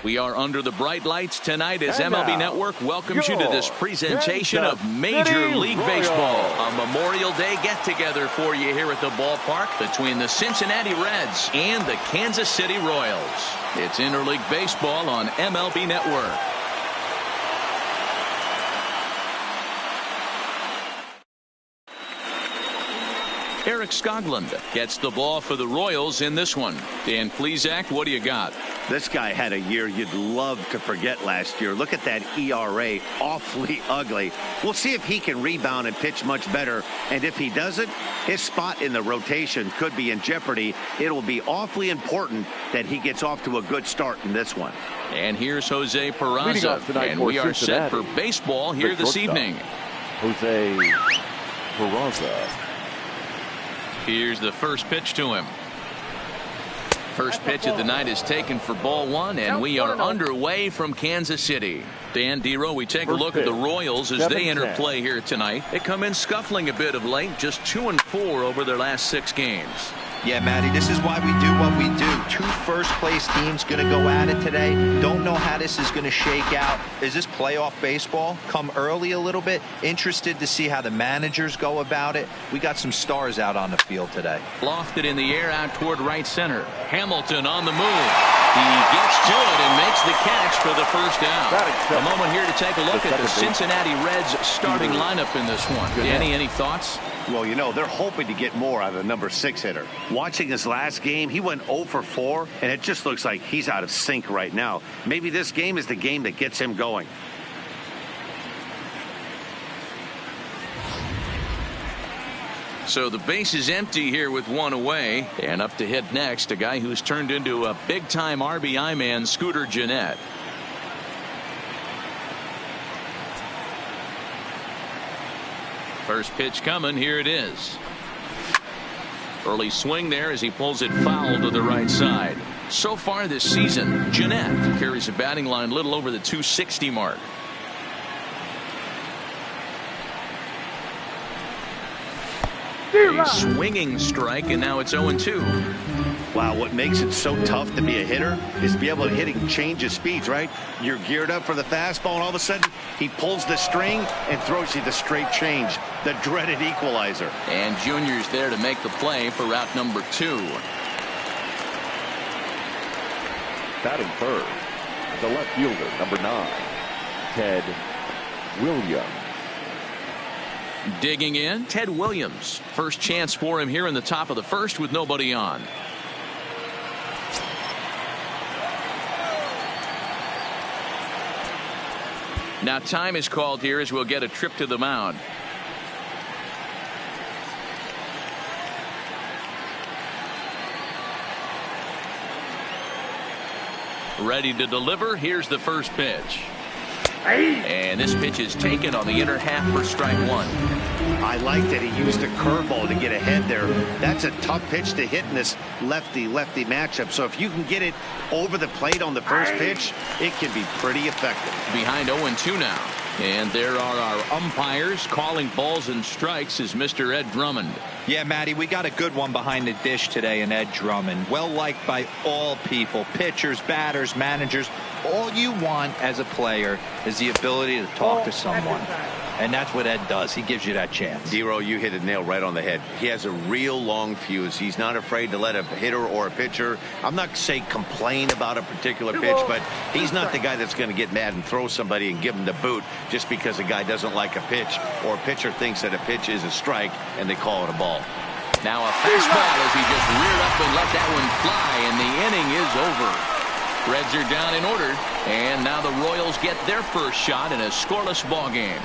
We are under the bright lights tonight as MLB Network welcomes you to this presentation of Major League Baseball. A Memorial Day get-together for you here at the ballpark between the Cincinnati Reds and the Kansas City Royals. It's Interleague Baseball on MLB Network. Eric Skoglund gets the ball for the Royals in this one. Dan Plesac, what do you got? This guy had a year you'd love to forget last year. Look at that ERA, awfully ugly. We'll see if he can rebound and pitch much better. And if he doesn't, his spot in the rotation could be in jeopardy. It'll be awfully important that he gets off to a good start in this one. And here's Jose Peraza. And we are set for baseball here this evening. Jose Peraza. Here's the first pitch to him. First pitch of the night is taken for ball one, and we are underway from Kansas City. Dan Dero, we take a look at the Royals as they enter play here tonight. They come in scuffling a bit of late, just 2-4 over their last 6 games. Yeah, Matty, this is why we do what we do. 2 first-place teams going to go at it today. Don't know how this is going to shake out. Is this playoff baseball? Come early a little bit. Interested to see how the managers go about it. We got some stars out on the field today. Lofted in the air out toward right center. Hamilton on the move. He gets to it and makes the catch for the first down. A moment here to take a look at the Cincinnati Reds starting lineup in this one. Danny, any thoughts? Well, you know, they're hoping to get more out of the number 6 hitter. Watching his last game, he went 0 for 4, and it just looks like he's out of sync right now. Maybe this game is the game that gets him going. So the base is empty here with 1 away, and up to hit next, a guy who's turned into a big-time RBI man, Scooter Gennett. First pitch coming. Here it is. Early swing there as he pulls it foul to the right side. So far this season, Gennett carries a batting line a little over the 260 mark. A swinging strike, and now it's 0-2. Wow, what makes it so tough to be a hitter is to be able to hit and change his speeds, right? You're geared up for the fastball, and all of a sudden he pulls the string and throws you the straight change, the dreaded equalizer. And Junior's there to make the play for route number 2. Batting third, the left fielder, number 9, Ted Williams. Digging in, Ted Williams. First chance for him here in the top of the first with nobody on. Now time is called here as we'll get a trip to the mound. Ready to deliver. Here's the first pitch. And this pitch is taken on the inner half for strike 1. I like that he used a curveball to get ahead there. That's a tough pitch to hit in this lefty-lefty matchup. So if you can get it over the plate on the first pitch, it can be pretty effective. Behind 0-2 now. And there are our umpires calling balls and strikes is Mr. Ed Drummond. Yeah, Matty, we got a good one behind the dish today in Ed Drummond. Well liked by all people, pitchers, batters, managers. All you want as a player is the ability to talk to someone. And that's what Ed does. He gives you that chance. Dero, you hit it nail right on the head. He has a real long fuse. He's not afraid to let a hitter or a pitcher, I'm not saying complain about a particular pitch, but he's not the guy that's going to get mad and throw somebody and give him the boot just because a guy doesn't like a pitch or a pitcher thinks that a pitch is a strike and they call it a ball. Now a fastball as he just reared up and let that one fly, and the inning is over. Reds are down in order, and now the Royals get their first shot in a scoreless ball game.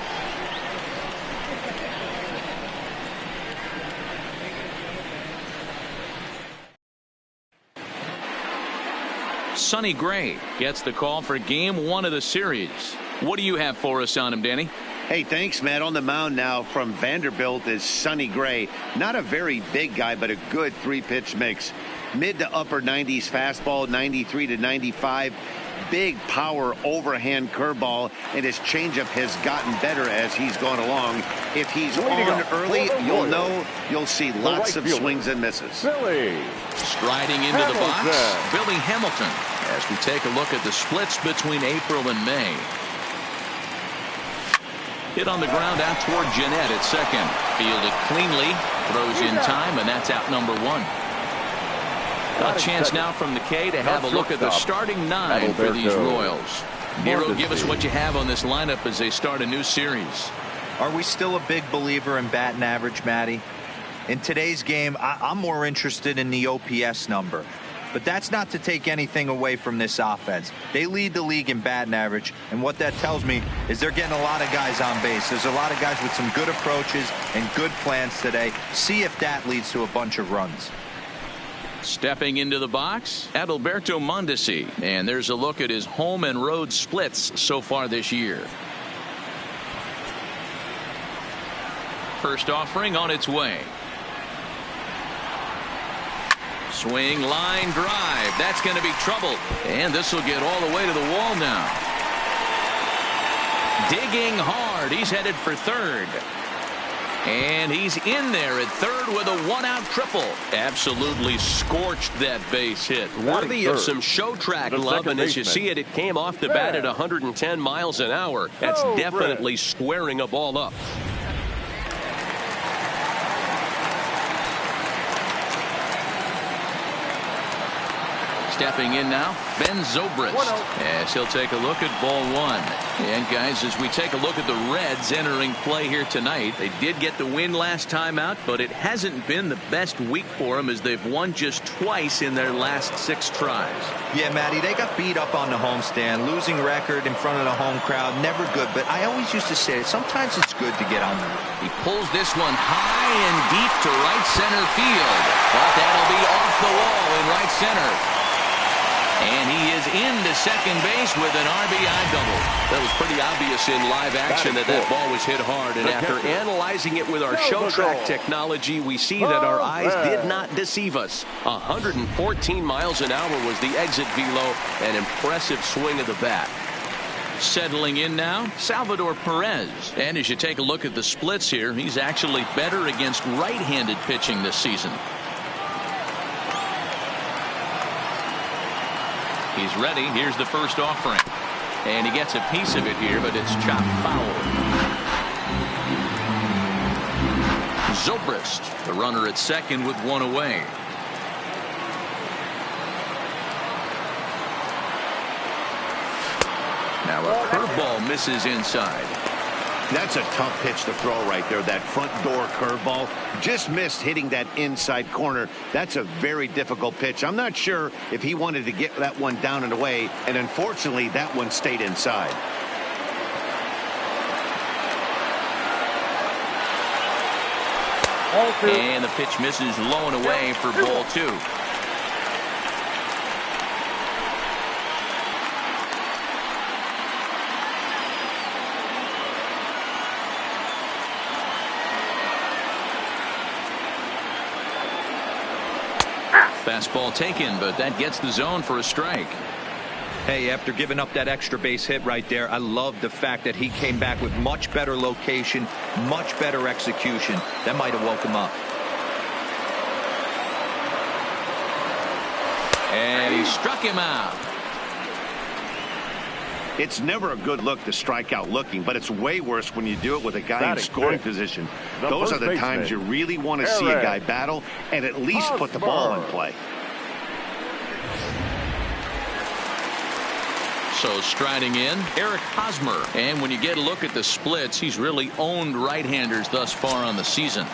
Sonny Gray gets the call for game 1 of the series. What do you have for us on him, Danny? Hey, thanks, Matt. On the mound now from Vanderbilt is Sonny Gray. Not a very big guy, but a good 3-pitch mix. Mid to upper 90s fastball, 93 to 95. Big power overhand curveball, and his changeup has gotten better as he's gone along. If he's on early, you'll see lots of swings and misses. Striding into the box, Billy Hamilton. as we take a look at the splits between April and May. Hit on the ground out toward Jeanette at second. Fielded cleanly. Throws in time, and that's out number 1. A chance now from the K to have a look at the starting 9 for these Royals. Nero, give us what you have on this lineup as they start a new series. Are we still a big believer in batting average, Matty? In today's game, I'm more interested in the OPS number. But that's not to take anything away from this offense. They lead the league in batting average, and what that tells me is they're getting a lot of guys on base. There's a lot of guys with some good approaches and good plans today. See if that leads to a bunch of runs. Stepping into the box, Adalberto Mondesi. And there's a look at his home and road splits so far this year. First offering on its way. Swing, line, drive. That's going to be trouble. And this will get all the way to the wall now. Digging hard. He's headed for third. And he's in there at third with a one-out triple. Absolutely scorched that base hit. Worthy of some show track love, and as you see it, it came off the bat at 110 miles an hour. That's definitely squaring a ball up. Stepping in now, Ben Zobrist, as he'll take a look at ball 1. And guys, as we take a look at the Reds entering play here tonight, they did get the win last time out, but it hasn't been the best week for them as they've won just twice in their last 6 tries. Yeah, Matty, they got beat up on the homestand. Losing record in front of the home crowd, never good. But I always used to say, sometimes it's good to get on them. He pulls this one high and deep to right center field. But that'll be off the wall in right center. And he is into second base with an RBI double. That was pretty obvious in live action that ball was hit hard. And after analyzing it with our show track technology, we see that our eyes did not deceive us. 114 miles an hour was the exit velo. An impressive swing of the bat. Settling in now, Salvador Perez. And as you take a look at the splits here, he's actually better against right-handed pitching this season. He's ready. Here's the first offering. And he gets a piece of it here, but it's chopped foul. Zobrist, the runner at second with one away. Now a curveball misses inside. That's a tough pitch to throw right there. That front door curveball just missed hitting that inside corner. That's a very difficult pitch. I'm not sure if he wanted to get that one down and away, and unfortunately that one stayed inside. And the pitch misses low and away for ball 2. Fastball taken, but that gets the zone for a strike. Hey, after giving up that extra base hit right there, I love the fact that he came back with much better location, much better execution. That might have woke him up. And he struck him out. It's never a good look to strike out looking, but it's way worse when you do it with a guy in scoring position. Those are the times you really want to see a guy battle and at least put the ball in play. So striding in, Eric Hosmer. And when you get a look at the splits, he's really owned right-handers thus far on the season.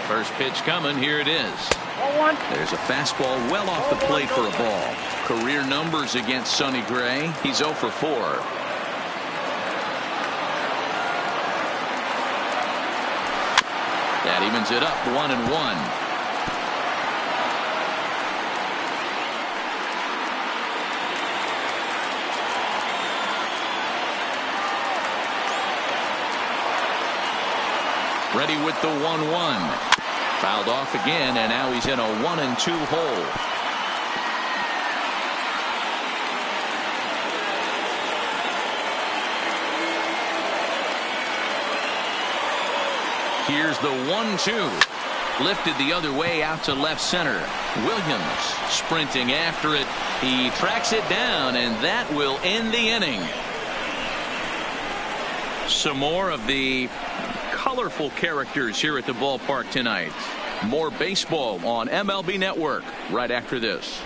First pitch coming. Here it is. There's a fastball well off the plate for a ball. Career numbers against Sonny Gray. He's 0 for 4. That evens it up 1-1. Ready with the 1-1. Fouled off again, and now he's in a 1-2 hole. Here's the 1-2. Lifted the other way out to left center. Williams sprinting after it. He tracks it down, and that will end the inning. Some more of the colorful characters here at the ballpark tonight. More baseball on MLB Network right after this.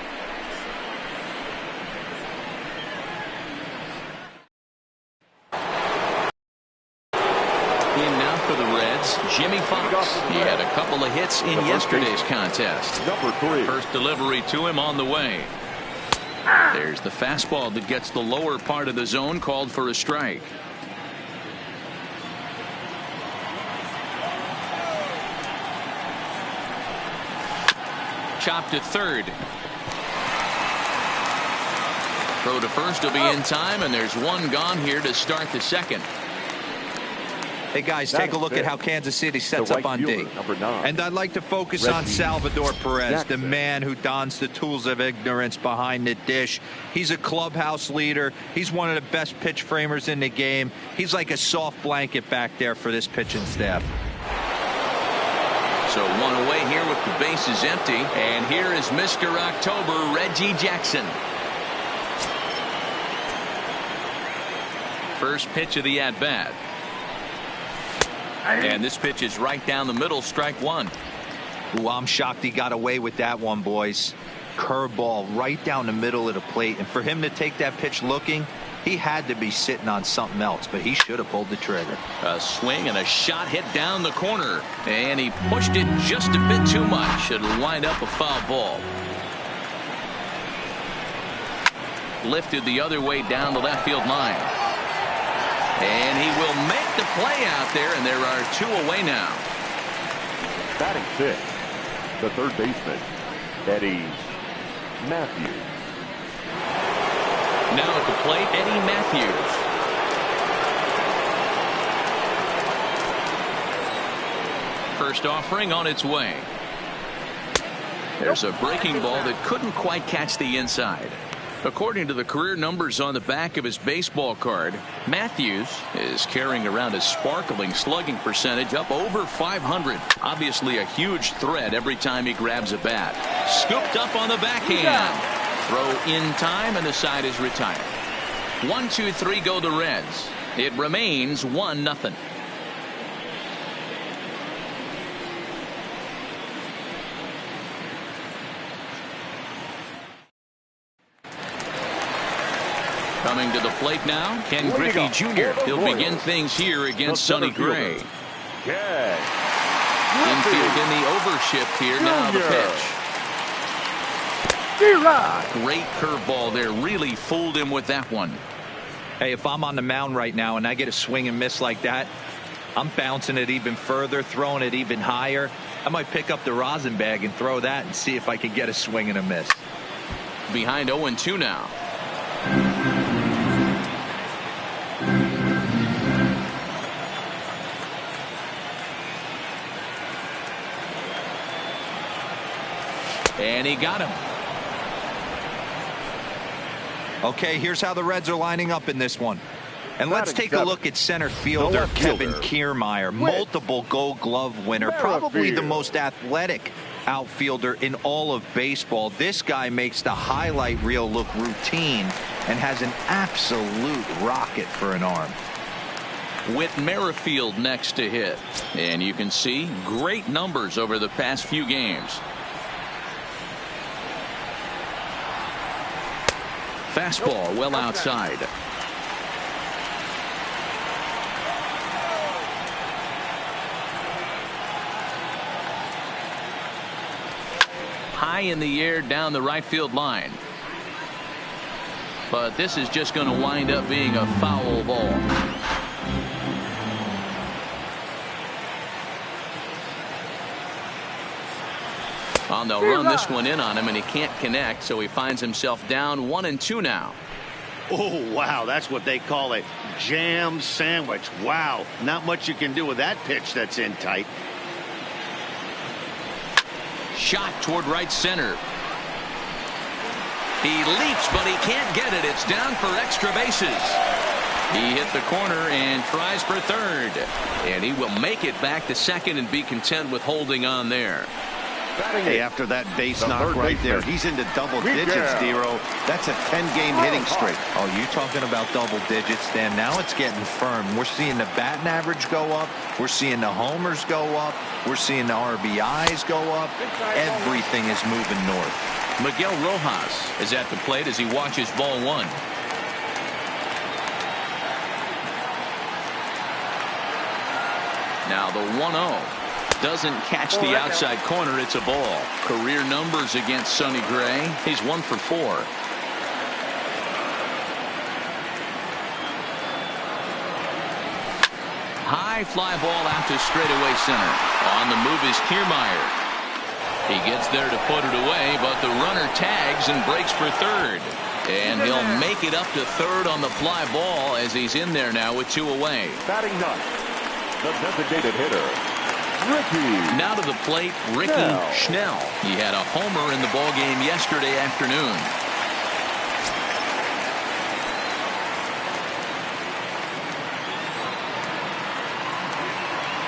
In now for the Reds, Jimmy Fox. He had a couple of hits in yesterday's contest. Number 3. First delivery to him on the way. There's the fastball that gets the lower part of the zone, called for a strike. Chopped at third. Throw to first will be in time, and there's one gone here to start the second. Hey, guys, take a look at how Kansas City sets up on D. And I'd like to focus on Salvador Perez, the man who dons the tools of ignorance behind the dish. He's a clubhouse leader. He's one of the best pitch framers in the game. He's like a soft blanket back there for this pitching staff. So one away here with the bases empty. And here is Mr. October, Reggie Jackson. First pitch of the at-bat. And this pitch is right down the middle, strike one. Ooh, I'm shocked he got away with that one, boys. Curveball right down the middle of the plate. And for him to take that pitch looking, he had to be sitting on something else, but he should have pulled the trigger. A swing and a shot hit down the corner. And he pushed it just a bit too much. It'll wind up a foul ball. Lifted the other way down the left field line. And he will make the play out there, and there are two away now. Batting 6, the third baseman, Eddie Matthews. Now at the plate, Eddie Matthews. First offering on its way. There's a breaking ball that couldn't quite catch the inside. According to the career numbers on the back of his baseball card, Matthews is carrying around a sparkling slugging percentage up over 500. Obviously a huge threat every time he grabs a bat. Scooped up on the backhand. Throw in time, and the side is retired. 1-2-3 go the Reds. It remains 1-0. Coming to the plate now, Ken Griffey Jr. He'll begin things here against Sonny Gray. Infield in the overshift here. Now the pitch. Great curveball there. Really fooled him with that one. Hey, if I'm on the mound right now and I get a swing and miss like that, I'm bouncing it even further, throwing it even higher. I might pick up the rosin bag and throw that and see if I can get a swing and a miss. Behind 0-2 now. And he got him. Okay, here's how the Reds are lining up in this one. And let's take a look at center fielder Kevin Kiermaier, multiple Gold Glove winner, probably the most athletic outfielder in all of baseball. This guy makes the highlight reel look routine and has an absolute rocket for an arm. With Merrifield next to hit. And you can see great numbers over the past few games. Fastball well outside. High in the air down the right field line. But this is just going to wind up being a foul ball. And they'll run this one in on him, and he can't connect, so he finds himself down 1-2 now. Oh, wow, that's what they call a jam sandwich. Wow, not much you can do with that pitch that's in tight. Shot toward right center. He leaps, but he can't get it. It's down for extra bases. He hit the corner and tries for third. And he will make it back to second and be content with holding on there. Hey, after that base knock right there, he's into double digits, Dero. That's a 10-game hitting streak. Oh, you talking about double digits, Dan? Now it's getting firm. We're seeing the batting average go up. We're seeing the homers go up. We're seeing the RBIs go up. Everything is moving north. Miguel Rojas is at the plate as he watches ball one. Now the 1-0. Doesn't catch the outside corner. It's a ball. Career numbers against Sonny Gray. He's 1 for 4. High fly ball out to straightaway center. On the move is Kiermaier. He gets there to put it away, but the runner tags and breaks for third. And he'll make it up to third on the fly ball as he's in there now with 2 away. Batting ninth, the designated hitter, Ricky. Now to the plate, Ricky Schnell. He had a homer in the ballgame yesterday afternoon.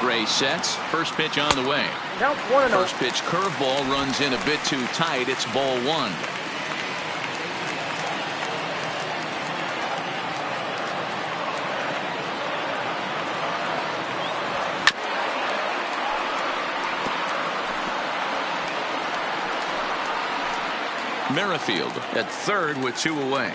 Gray sets. First pitch on the way. First pitch curveball runs in a bit too tight. It's ball 1. Merrifield at third with 2 away.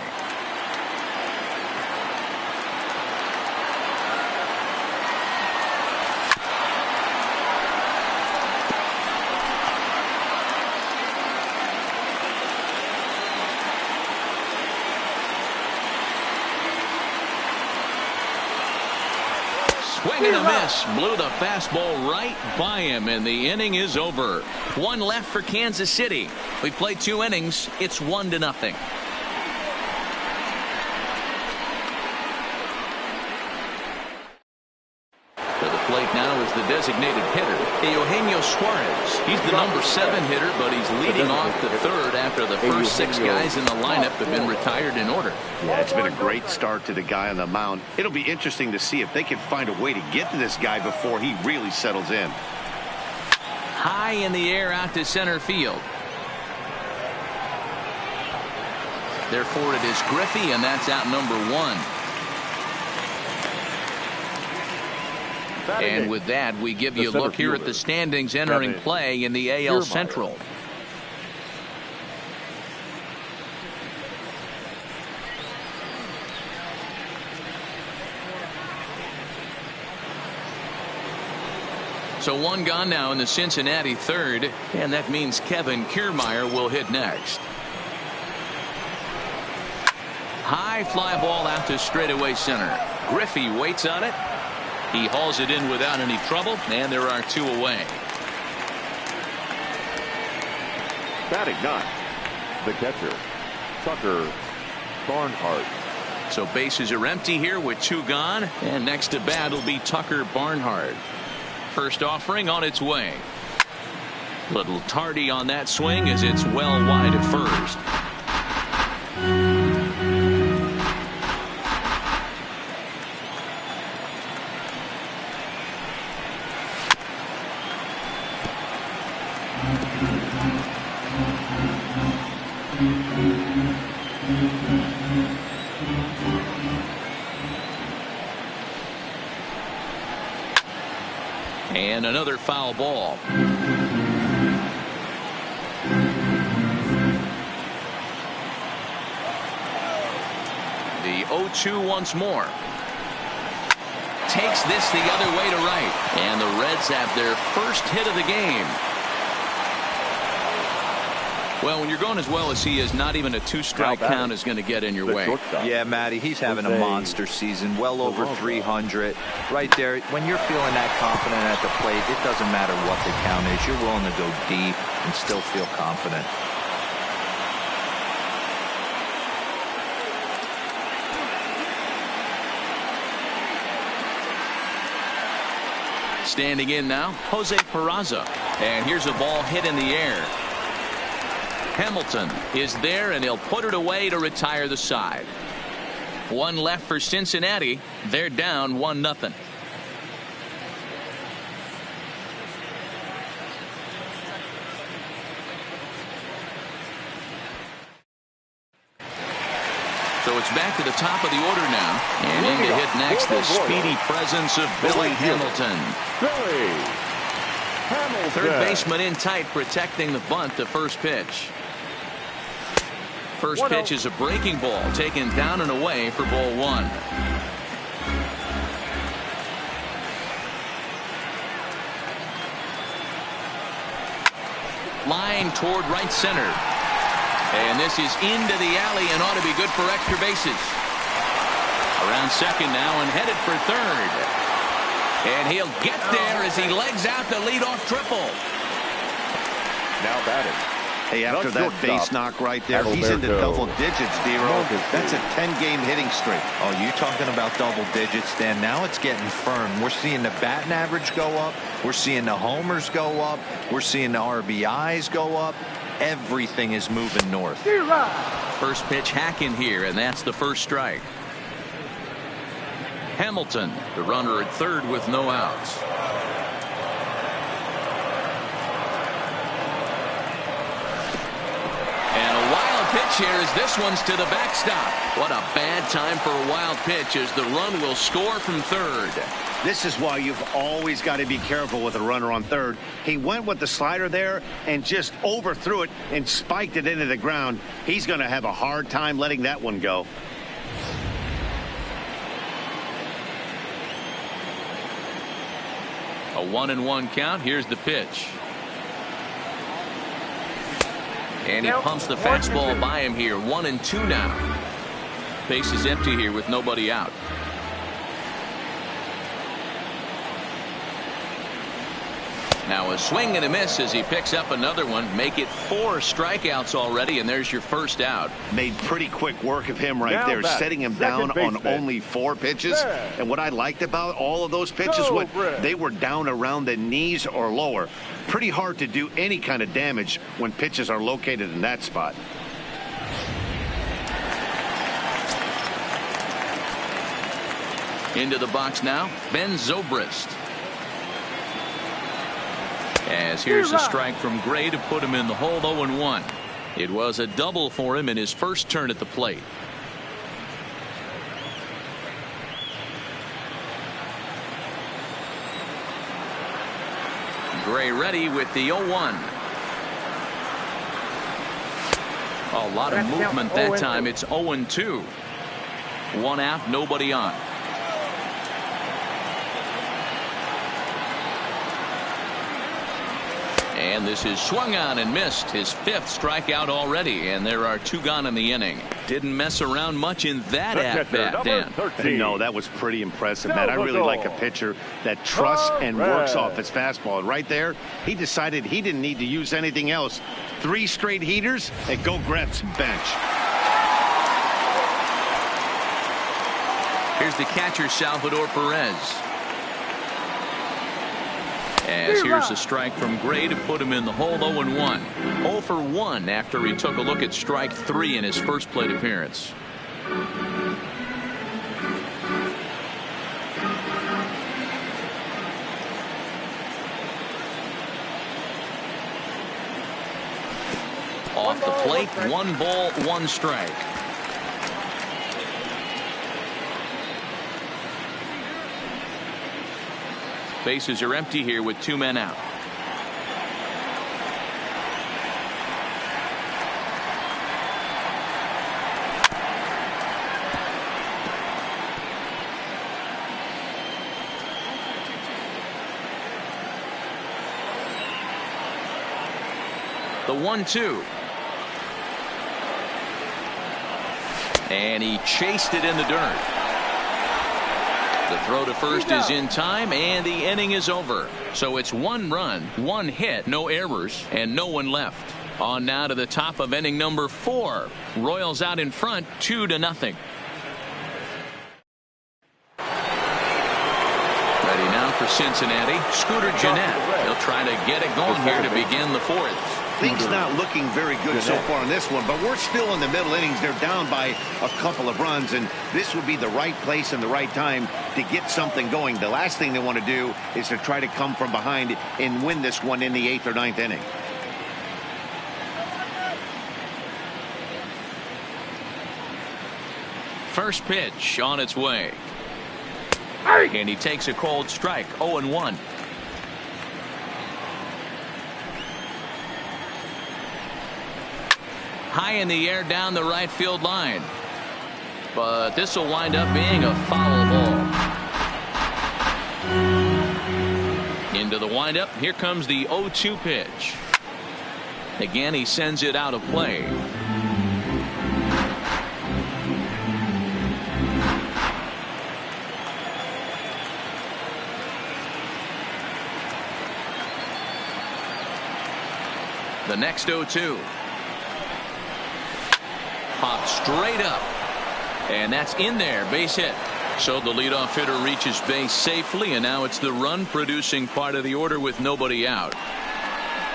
Swing and a miss. Blew the fastball right by him, and the inning is over. 1 left for Kansas City. We played 2 innings. It's 1-0. To the plate now is the designated hitter, Eugenio Suarez. He's the number 7 hitter, but he's leading off the third after the first 6 guys in the lineup have been retired in order. Yeah, it's been a great start to the guy on the mound. It'll be interesting to see if they can find a way to get to this guy before he really settles in. High in the air out to center field. Therefore, it is Griffey, and that's out number 1. And with that, we give you a look here at the standings entering play in the AL Central. So 1 gone now in the Cincinnati third, and that means Kevin Kiermaier will hit next. High fly ball out to straightaway center. Griffey waits on it. He hauls it in without any trouble, and there are 2 away. Batting ninth, the catcher, Tucker Barnhart. So bases are empty here with 2 gone, and next to bat will be Tucker Barnhart. First offering on its way. Little tardy on that swing as it's well wide at first. And another foul ball. The 0-2 once more. Takes this the other way to right. And the Reds have their first hit of the game. Well, when you're going as well as he is, not even a 2-strike count is going to get in your way. Yeah, Matty, he's having a monster season, well over 300. Right there, when you're feeling that confident at the plate, it doesn't matter what the count is. You're willing to go deep and still feel confident. Standing in now, Jose Peraza. And here's a ball hit in the air. Hamilton is there, and he'll put it away to retire the side. One left for Cincinnati. They're down 1-0. So it's back to the top of the order now. And in to hit next, the speedy presence of Billy Hamilton. Third baseman in tight, protecting the bunt to first pitch. First pitch is a breaking ball, taken down and away for ball one. Line toward right center. And this is into the alley and ought to be good for extra bases. Around second now and headed for third. And he'll get there as he legs out the leadoff triple. Now batting. Hey, after that base knock right there, he's into double digits, D-Roll. That's a 10-game hitting streak. Oh, you talking about double digits, Dan? Now it's getting firm. We're seeing the batting average go up. We're seeing the homers go up. We're seeing the RBIs go up. Everything is moving north. First pitch hacking here, and that's the first strike. Hamilton, the runner at third with no outs. And a wild pitch here as this one's to the backstop. What a bad time for a wild pitch as the run will score from third. This is why you've always got to be careful with a runner on third. He went with the slider there and just overthrew it and spiked it into the ground. He's going to have a hard time letting that one go. A 1-1 count. Here's the pitch. And he pumps the fastball by him here. 1-2 now. Base is empty here with nobody out. Now a swing and a miss as he picks up another one. Make it 4 strikeouts already, and there's your first out. Made pretty quick work of him right there, setting him down on only 4 pitches. And what I liked about all of those pitches, they were down around the knees or lower. Pretty hard to do any kind of damage when pitches are located in that spot. Into the box now, Ben Zobrist. As here's a strike from Gray to put him in the hole. 0-1. It was a double for him in his first turn at the plate. Gray ready with the 0-1. A lot of movement that time. It's 0-2. 1 out, nobody on. And this is swung on and missed. His 5th strikeout already, and there are 2 gone in the inning. Didn't mess around much in that at-bat, Dan. No, that was pretty impressive, Matt. I really like a pitcher that trusts and works off his fastball. Right there, he decided he didn't need to use anything else. 3 straight heaters, and go grab some bench. Here's the catcher, Salvador Perez. As here's a strike from Gray to put him in the hole. 0-1. 0 for 1 after he took a look at strike 3 in his first plate appearance. Off the plate, 1 ball, 1 strike. Bases are empty here with 2 men out. The 1-2. And he chased it in the dirt. The throw to first is in time, and the inning is over. So it's 1 run, 1 hit, no errors, and no one left. On now to the top of inning number 4. Royals out in front, 2-0. Ready now for Cincinnati. Scooter Gennett. He'll try to get it going here to begin the 4th. Things not looking very good so far on this one, but we're still in the middle innings. They're down by a couple of runs, and this would be the right place and the right time to get something going. The last thing they want to do is to try to come from behind and win this one in the 8th or 9th inning. First pitch on its way. And he takes a cold strike. 0-1. High in the air down the right field line. But this will wind up being a foul ball. Into the windup. Here comes the 0-2 pitch. Again, he sends it out of play. The next 0-2. Popped straight up. And that's in there. Base hit. So the leadoff hitter reaches base safely, and now it's the run-producing part of the order with nobody out.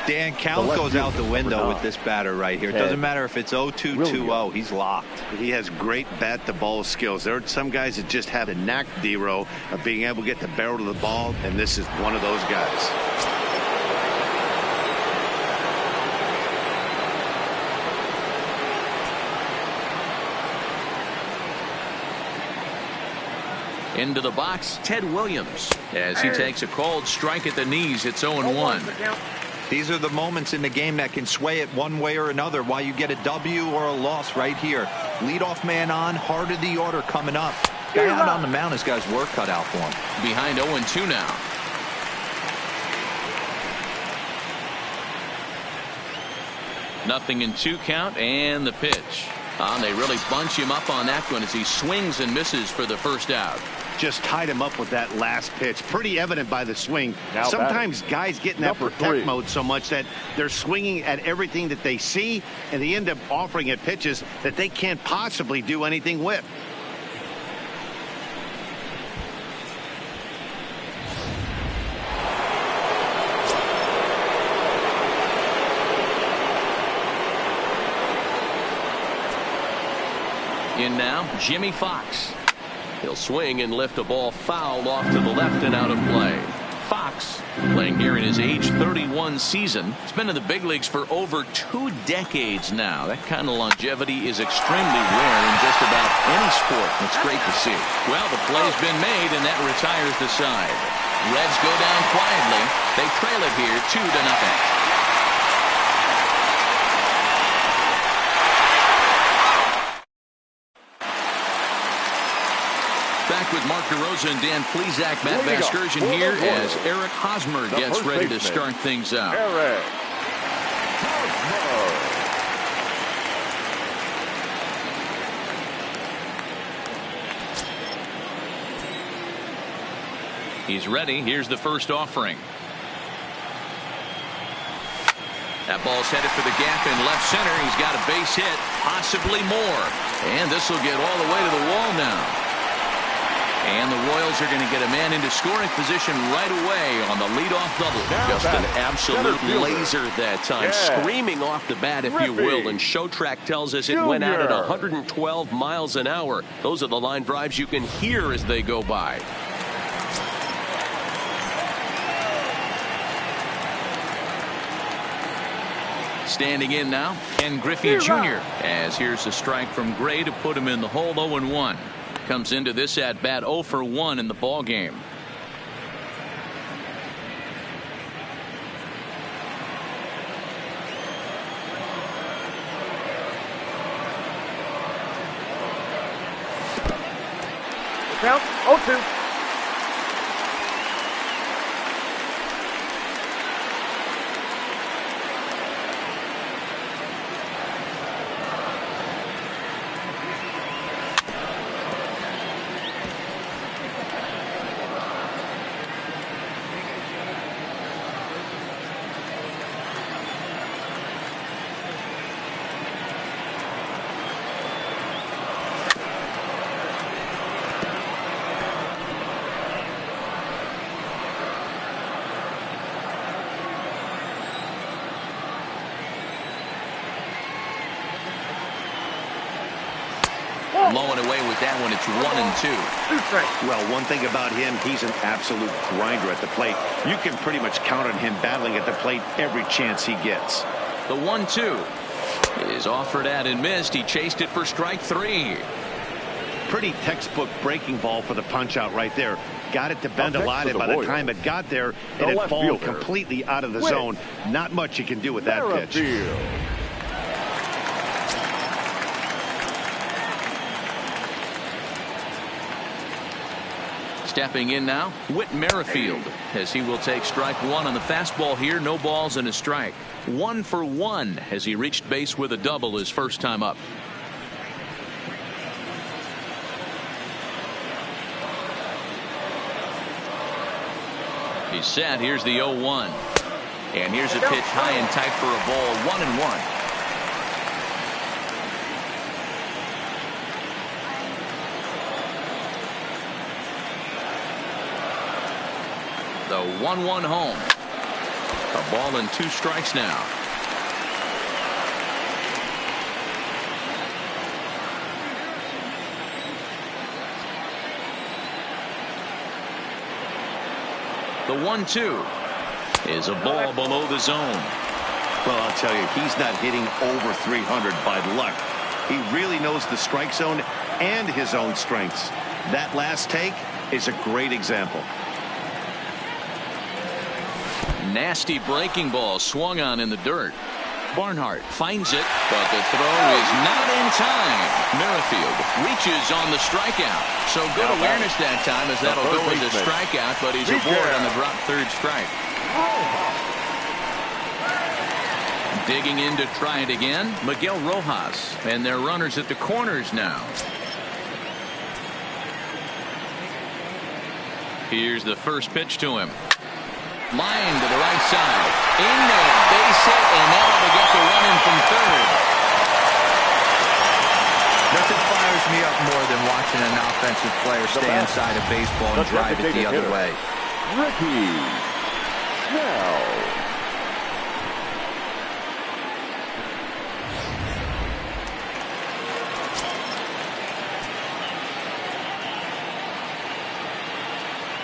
Dan, count goes out the window with this batter right here. It doesn't matter if it's 0-2, 2-0. He's locked. He has great bat-to-ball skills. There are some guys that just have a knack, D-Row, of being able to get the barrel of the ball, and this is one of those guys. Into the box, Ted Williams, as he takes a cold strike at the knees. It's 0-1. These are the moments in the game that can sway it one way or another, why you get a W or a loss right here. Leadoff man on, heart of the order coming up. Guy out on the mound has got his work cut out for him. Behind 0-2 now. Nothing in 2 count, and the pitch. They really bunch him up on that one as he swings and misses for the first out. Just tied him up with that last pitch. Pretty evident by the swing. Sometimes guys get in that protect mode so much that they're swinging at everything that they see, and they end up offering it pitches that they can't possibly do anything with. In now, Jimmy Fox. He'll swing and lift a ball foul off to the left and out of play. Fox, playing here in his age 31 season, has been in the big leagues for over 2 decades now. That kind of longevity is extremely rare in just about any sport. It's great to see. Well, the play's been made, and that retires the side. Reds go down quietly. They trail it here 2-0. Back with Mark DeRosa and Dan Plesac. Matt Vasgersian here as Eric Hosmer gets ready to start things out. Eric Hosmer. He's ready. Here's the first offering. That ball's headed for the gap in left center. He's got a base hit, possibly more. And this will get all the way to the wall now. And the Royals are going to get a man into scoring position right away on the leadoff double. Just an absolute laser that time, screaming off the bat, if you will. And Showtrack tells us it went out at 112 miles an hour. Those are the line drives you can hear as they go by. Standing in now, Ken Griffey Jr. As here's a strike from Gray to put him in the hole. 0-1. Comes into this at bat 0 for 1 in the ball game. Count 0-2. Blowing away with that one. It's 1-2. Well, one thing about him, he's an absolute grinder at the plate. You can pretty much count on him battling at the plate every chance he gets. The 1-2 is offered at and missed. He chased it for strike 3. Pretty textbook breaking ball for the punch out right there. Got it to bend a lot, and by the time it got there, it had fallen completely out of the zone. Not much you can do with that pitch. Stepping in now, Whit Merrifield, as he will take strike 1 on the fastball here. No balls and a strike. 1 for 1 as he reached base with a double his first time up. He's set. Here's the 0-1. And here's a pitch high and tight for a ball. 1-1. The 1-1 home. A ball and 2 strikes now. The 1-2 is a ball below the zone. Well, I'll tell you, he's not hitting over 300 by luck. He really knows the strike zone and his own strengths. That last take is a great example. Nasty breaking ball swung on in the dirt. Barnhart finds it, but the throw is not in time. Merrifield reaches on the strikeout. So good awareness that time, as that'll go into strikeout, but he's aboard on the drop third strike. Digging in to try it again, Miguel Rojas, and their runners at the corners now. Here's the first pitch to him. Line to the right side. In there. Base hit, and now to get the run in from third. Nothing fires me up more than watching an offensive player stay inside a baseball and drive it the other way. Ricky Snell.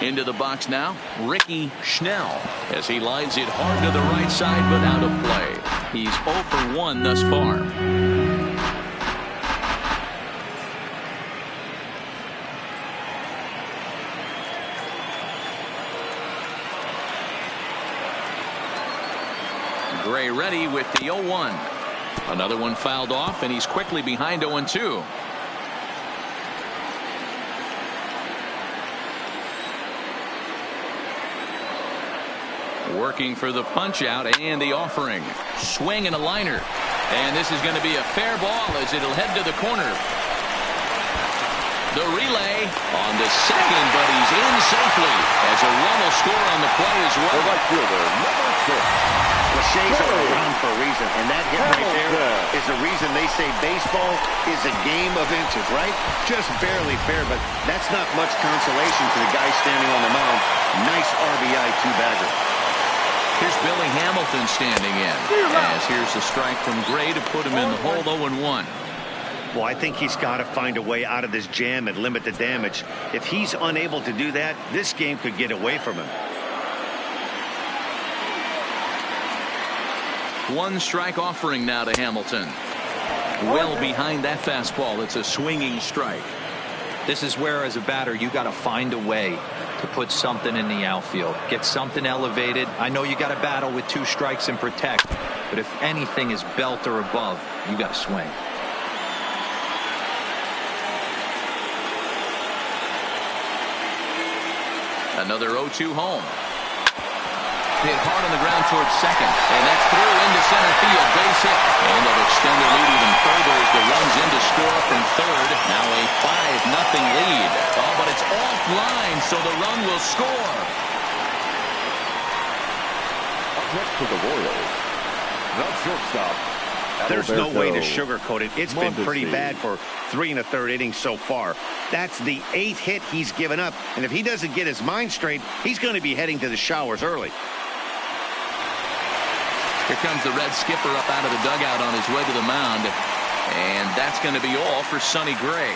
Into the box now, Ricky Snell, as he lines it hard to the right side but out of play. He's 0 for 1 thus far. Gray ready with the 0-1. Another one fouled off, and he's quickly behind 0-2. Working for the punch out and the offering. Swing and a liner. And this is going to be a fair ball as it'll head to the corner. The relay on the second, but he's in safely as a run will score on the play as well. The right fielder, number 6. Lachey's around for a reason, and that hit right there is the reason they say baseball is a game of inches, right? Just barely fair, but that's not much consolation to the guy standing on the mound. Nice RBI two-bagger. Here's Billy Hamilton standing in, as here's a strike from Gray to put him in the hole. 0-1. Well, I think he's got to find a way out of this jam and limit the damage. If he's unable to do that, this game could get away from him. 1 strike offering now to Hamilton. Well behind that fastball. It's a swinging strike. This is where, as a batter, you got to find a way to put something in the outfield. Get something elevated. I know you got to battle with 2 strikes and protect, but if anything is belt or above, you got to swing. Another 0-2 home. Hit hard on the ground towards second, and that's through into center field. Base hit, and they'll extend the lead even further as the runs in to score from third. Now a 5-0 lead. Oh, but it's offline, so the run will score. Up next to the Royals, the shortstop. There's no way to sugarcoat it. It's been pretty bad for 3 1/3 innings so far. That's the 8th hit he's given up, and if he doesn't get his mind straight, he's going to be heading to the showers early. Here comes the Red skipper up out of the dugout on his way to the mound. And that's going to be all for Sonny Gray.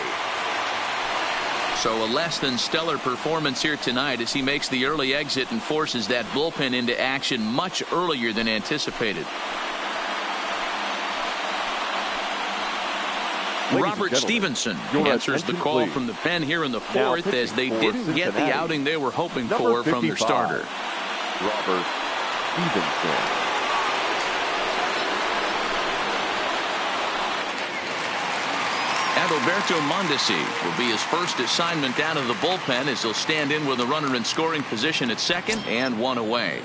So a less than stellar performance here tonight as he makes the early exit and forces that bullpen into action much earlier than anticipated. Robert Stevenson answers the call from the pen here in the fourth as they didn't get the outing they were hoping for from their starter. Robert Stevenson. Adalberto Mondesi will be his first assignment down to the bullpen as he'll stand in with a runner in scoring position at second and one away.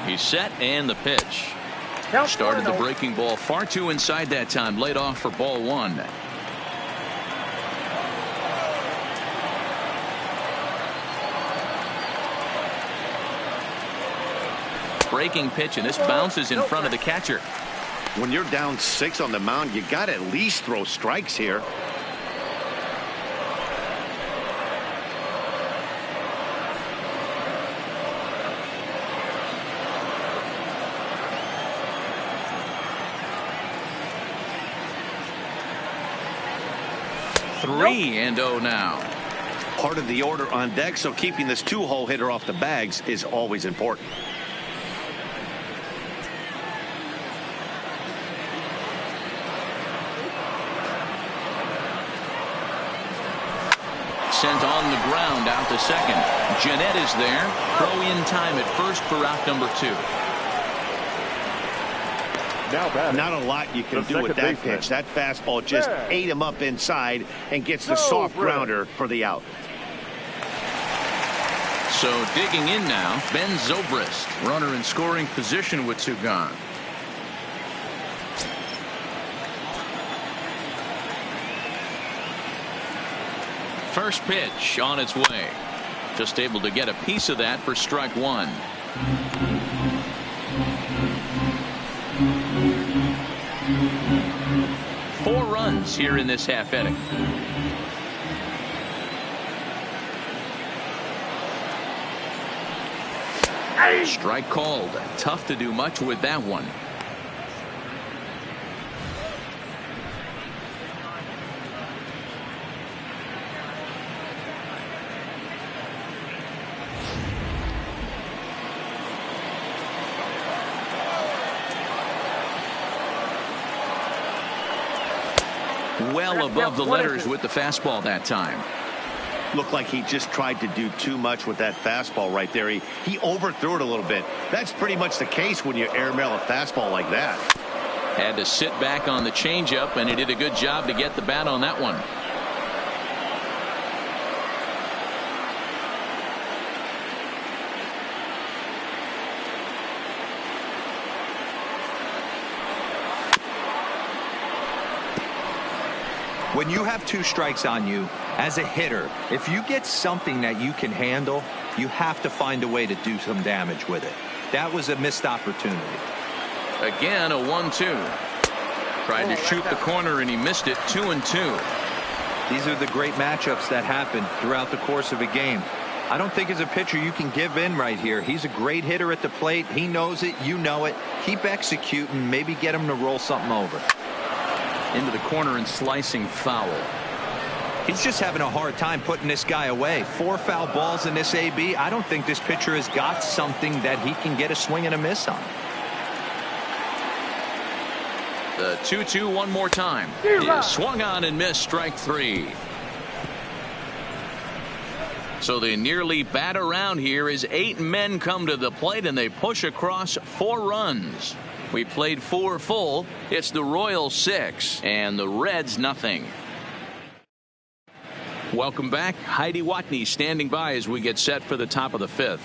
He's set and the pitch. Started the breaking ball far too inside that time. Laid off for ball one. Breaking pitch, and this bounces in front of the catcher. When you're down 6 on the mound, you got to at least throw strikes here. Three and 0 now. Part of the order on deck, so keeping this 2-hole hitter off the bags is always important. Sent on the ground out to second. Jeanette is there. Throw in time at first for out number 2. Not a lot you can do with that pitch. That fastball just ate him up inside and gets the soft grounder for the out. So digging in now, Ben Zobrist, runner in scoring position with 2 gone. First pitch on its way. Just able to get a piece of that for strike 1. Four runs here in this half inning. Strike called. Tough to do much with that one. Well above the letters with the fastball that time. Looked like he just tried to do too much with that fastball right there. He overthrew it a little bit. That's pretty much the case when you airmail a fastball like that. Had to sit back on the changeup, and he did a good job to get the bat on that one. When you have 2 strikes on you as a hitter, if you get something that you can handle, you have to find a way to do some damage with it. That was a missed opportunity. Again, a 1-2. Tried to shoot the corner and he missed it. 2-2. These are the great matchups that happen throughout the course of a game. I don't think as a pitcher you can give in right here. He's a great hitter at the plate. He knows it. You know it. Keep executing. Maybe get him to roll something over. Into the corner and slicing foul. He's just having a hard time putting this guy away. 4 foul balls in this AB. I don't think this pitcher has got something that he can get a swing and a miss on. The 2-2 one more time. Is swung on and missed. Strike 3. So they nearly bat around here as 8 men come to the plate and they push across 4 runs. We played 4 full. It's the Royals 6 and the Reds nothing. Welcome back. Heidi Watney standing by as we get set for the top of the 5th.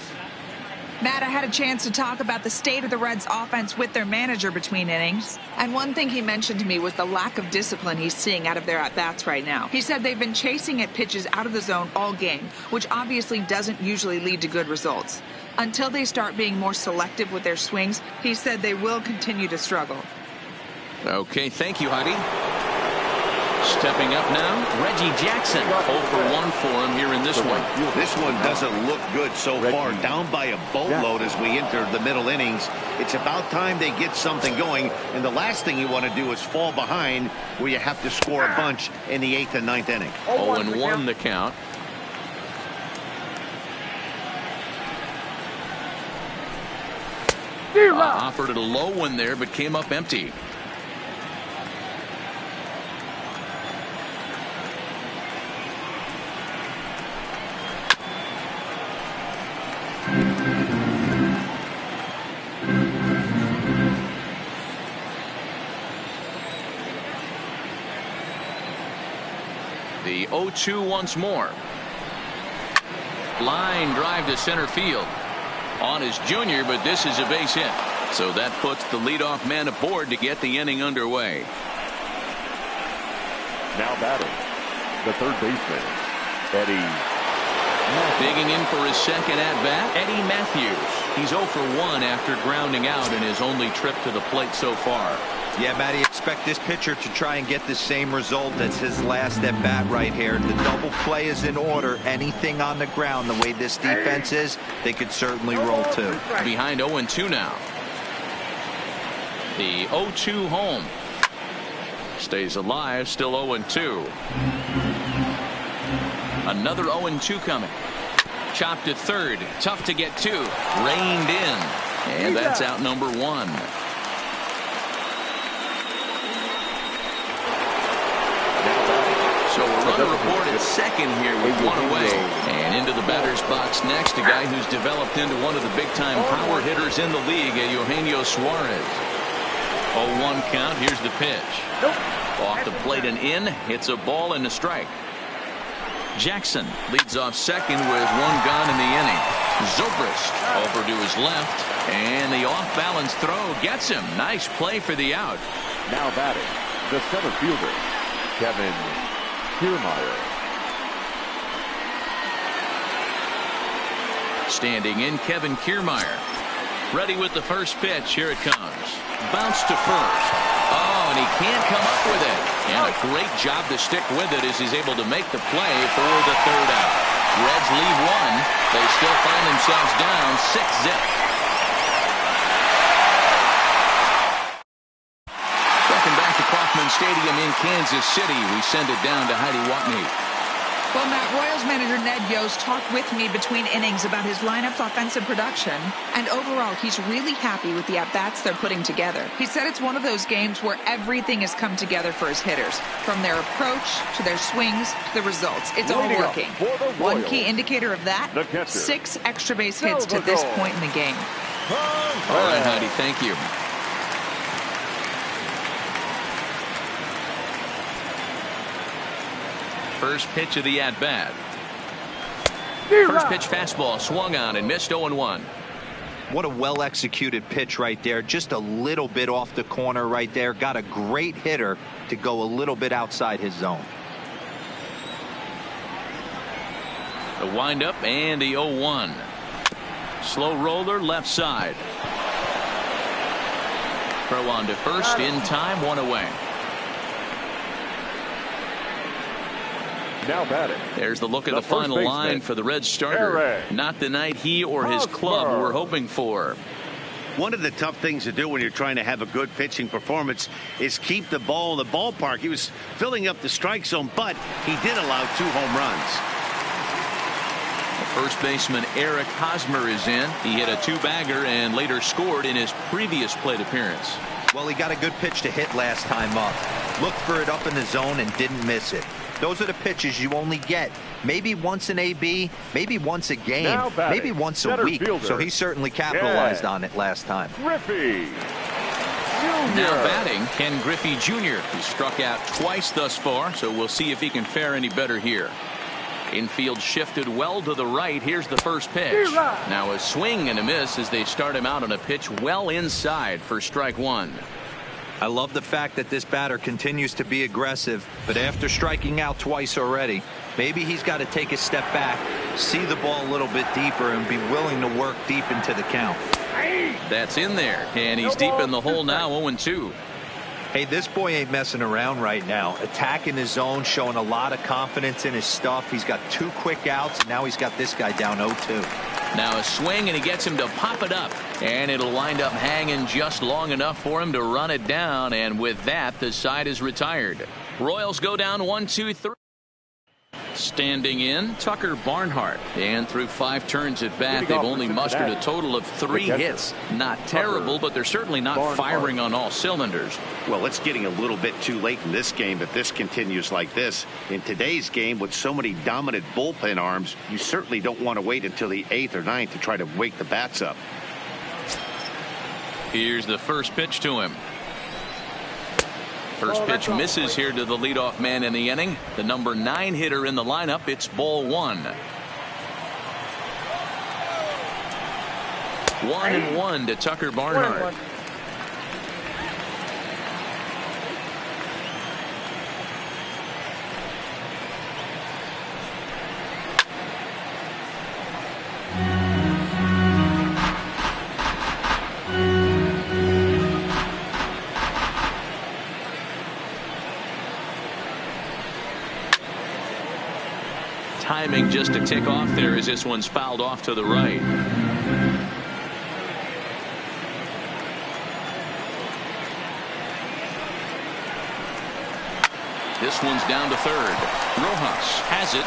Matt, I had a chance to talk about the state of the Reds offense with their manager between innings. And one thing he mentioned to me was the lack of discipline he's seeing out of their at-bats right now. He said they've been chasing at pitches out of the zone all game, which obviously doesn't usually lead to good results. Until they start being more selective with their swings, he said they will continue to struggle. Okay, thank you, Heidi. Stepping up now, Reggie Jackson. 0 for 1 for him here in this one. This one doesn't look good so far. Down by a boatload as we enter the middle innings. It's about time they get something going. And the last thing you want to do is fall behind where you have to score a bunch in the 8th and 9th inning. 0-1 the count. Offered it a low one there, but came up empty. The 0-2 once more. Line drive to center field. On his junior, but this is a base hit. So that puts the leadoff man aboard to get the inning underway. Now batting, the third baseman, Eddie. Digging in for his second at-bat, Eddie Matthews. He's 0 for 1 after grounding out in his only trip to the plate so far. Yeah, Matty, expect this pitcher to try and get the same result as his last at bat right here. The double play is in order. Anything on the ground, the way this defense is, they could certainly roll too. Behind 0-2 now. The 0-2 home. Stays alive, still 0-2. Another 0-2 coming. Chopped to third. Tough to get to. Reined in. And that's out number 1. So a run report at second here with 1 away. And into the batter's box next, a guy who's developed into one of the big-time power hitters in the league, Eugenio Suarez. 0-1 count. Here's the pitch. Off the plate and in. Hits a ball and a strike. Jackson leads off second with 1 gone in the inning. Zobrist over to his left. And the off-balance throw gets him. Nice play for the out. Now batting, the center fielder, Kevin Kiermaier. Standing in, Kevin Kiermaier. Ready with the first pitch. Here it comes. Bounce to first. Oh, and he can't come up with it. And a great job to stick with it as he's able to make the play for the third out. Reds leave 1. They still find themselves down 6-zip. Welcome back to Kauffman Stadium in Kansas City. We send it down to Heidi Watney. Well, Matt, Royals manager Ned Yost talked with me between innings about his lineup's offensive production, and overall, he's really happy with the at-bats they're putting together. He said it's one of those games where everything has come together for his hitters, from their approach to their swings to the results. It's all working. One key indicator of that, 6 extra base hits to this point in the game. All right, Heidi, thank you. First pitch of the at-bat. First pitch fastball swung on and missed 0-1. What a well-executed pitch right there. Just a little bit off the corner right there. Got a great hitter to go a little bit outside his zone. The windup and the 0-1. Slow roller left side. Throw on to first in time, 1 away. Now batting. There's the look at the final line for the Reds starter. Eric. Not the night he or his club were hoping for. One of the tough things to do when you're trying to have a good pitching performance is keep the ball in the ballpark. He was filling up the strike zone, but he did allow 2 home runs. The first baseman Eric Hosmer is in. He hit a 2-bagger and later scored in his previous plate appearance. Well, he got a good pitch to hit last time up. Looked for it up in the zone and didn't miss it. Those are the pitches you only get maybe once in AB, maybe once a game, maybe once a week. Fielder. So he certainly capitalized on it last time. Griffey Now batting, Ken Griffey Jr. He struck out twice thus far, so we'll see if he can fare any better here. Infield shifted well to the right. Here's the first pitch. Now a swing and a miss as they start him out on a pitch well inside for strike 1. I love the fact that this batter continues to be aggressive, but after striking out twice already, maybe he's got to take a step back, see the ball a little bit deeper, and be willing to work deep into the count. That's in there, and he's deep in the hole now, 0-2. Hey, this boy ain't messing around right now. Attacking his zone, showing a lot of confidence in his stuff. He's got 2 quick outs, and now he's got this guy down 0-2. Now a swing, and he gets him to pop it up. And it'll wind up hanging just long enough for him to run it down. And with that, the side is retired. Royals go down 1-2-3. Standing in, Tucker Barnhart. And through 5 turns at bat, they've only mustered a total of 3 hits. Not terrible, but they're certainly not firing on all cylinders. Well, it's getting a little bit too late in this game if this continues like this. In today's game, with so many dominant bullpen arms, you certainly don't want to wait until the 8th or 9th to try to wake the bats up. Here's the first pitch to him. First pitch misses here to the leadoff man in the inning. The number 9 hitter in the lineup. It's ball 1. 1-1 to Tucker Barnhart. Timing just a tick off there as this one's fouled off to the right. This one's down to third. Rojas has it.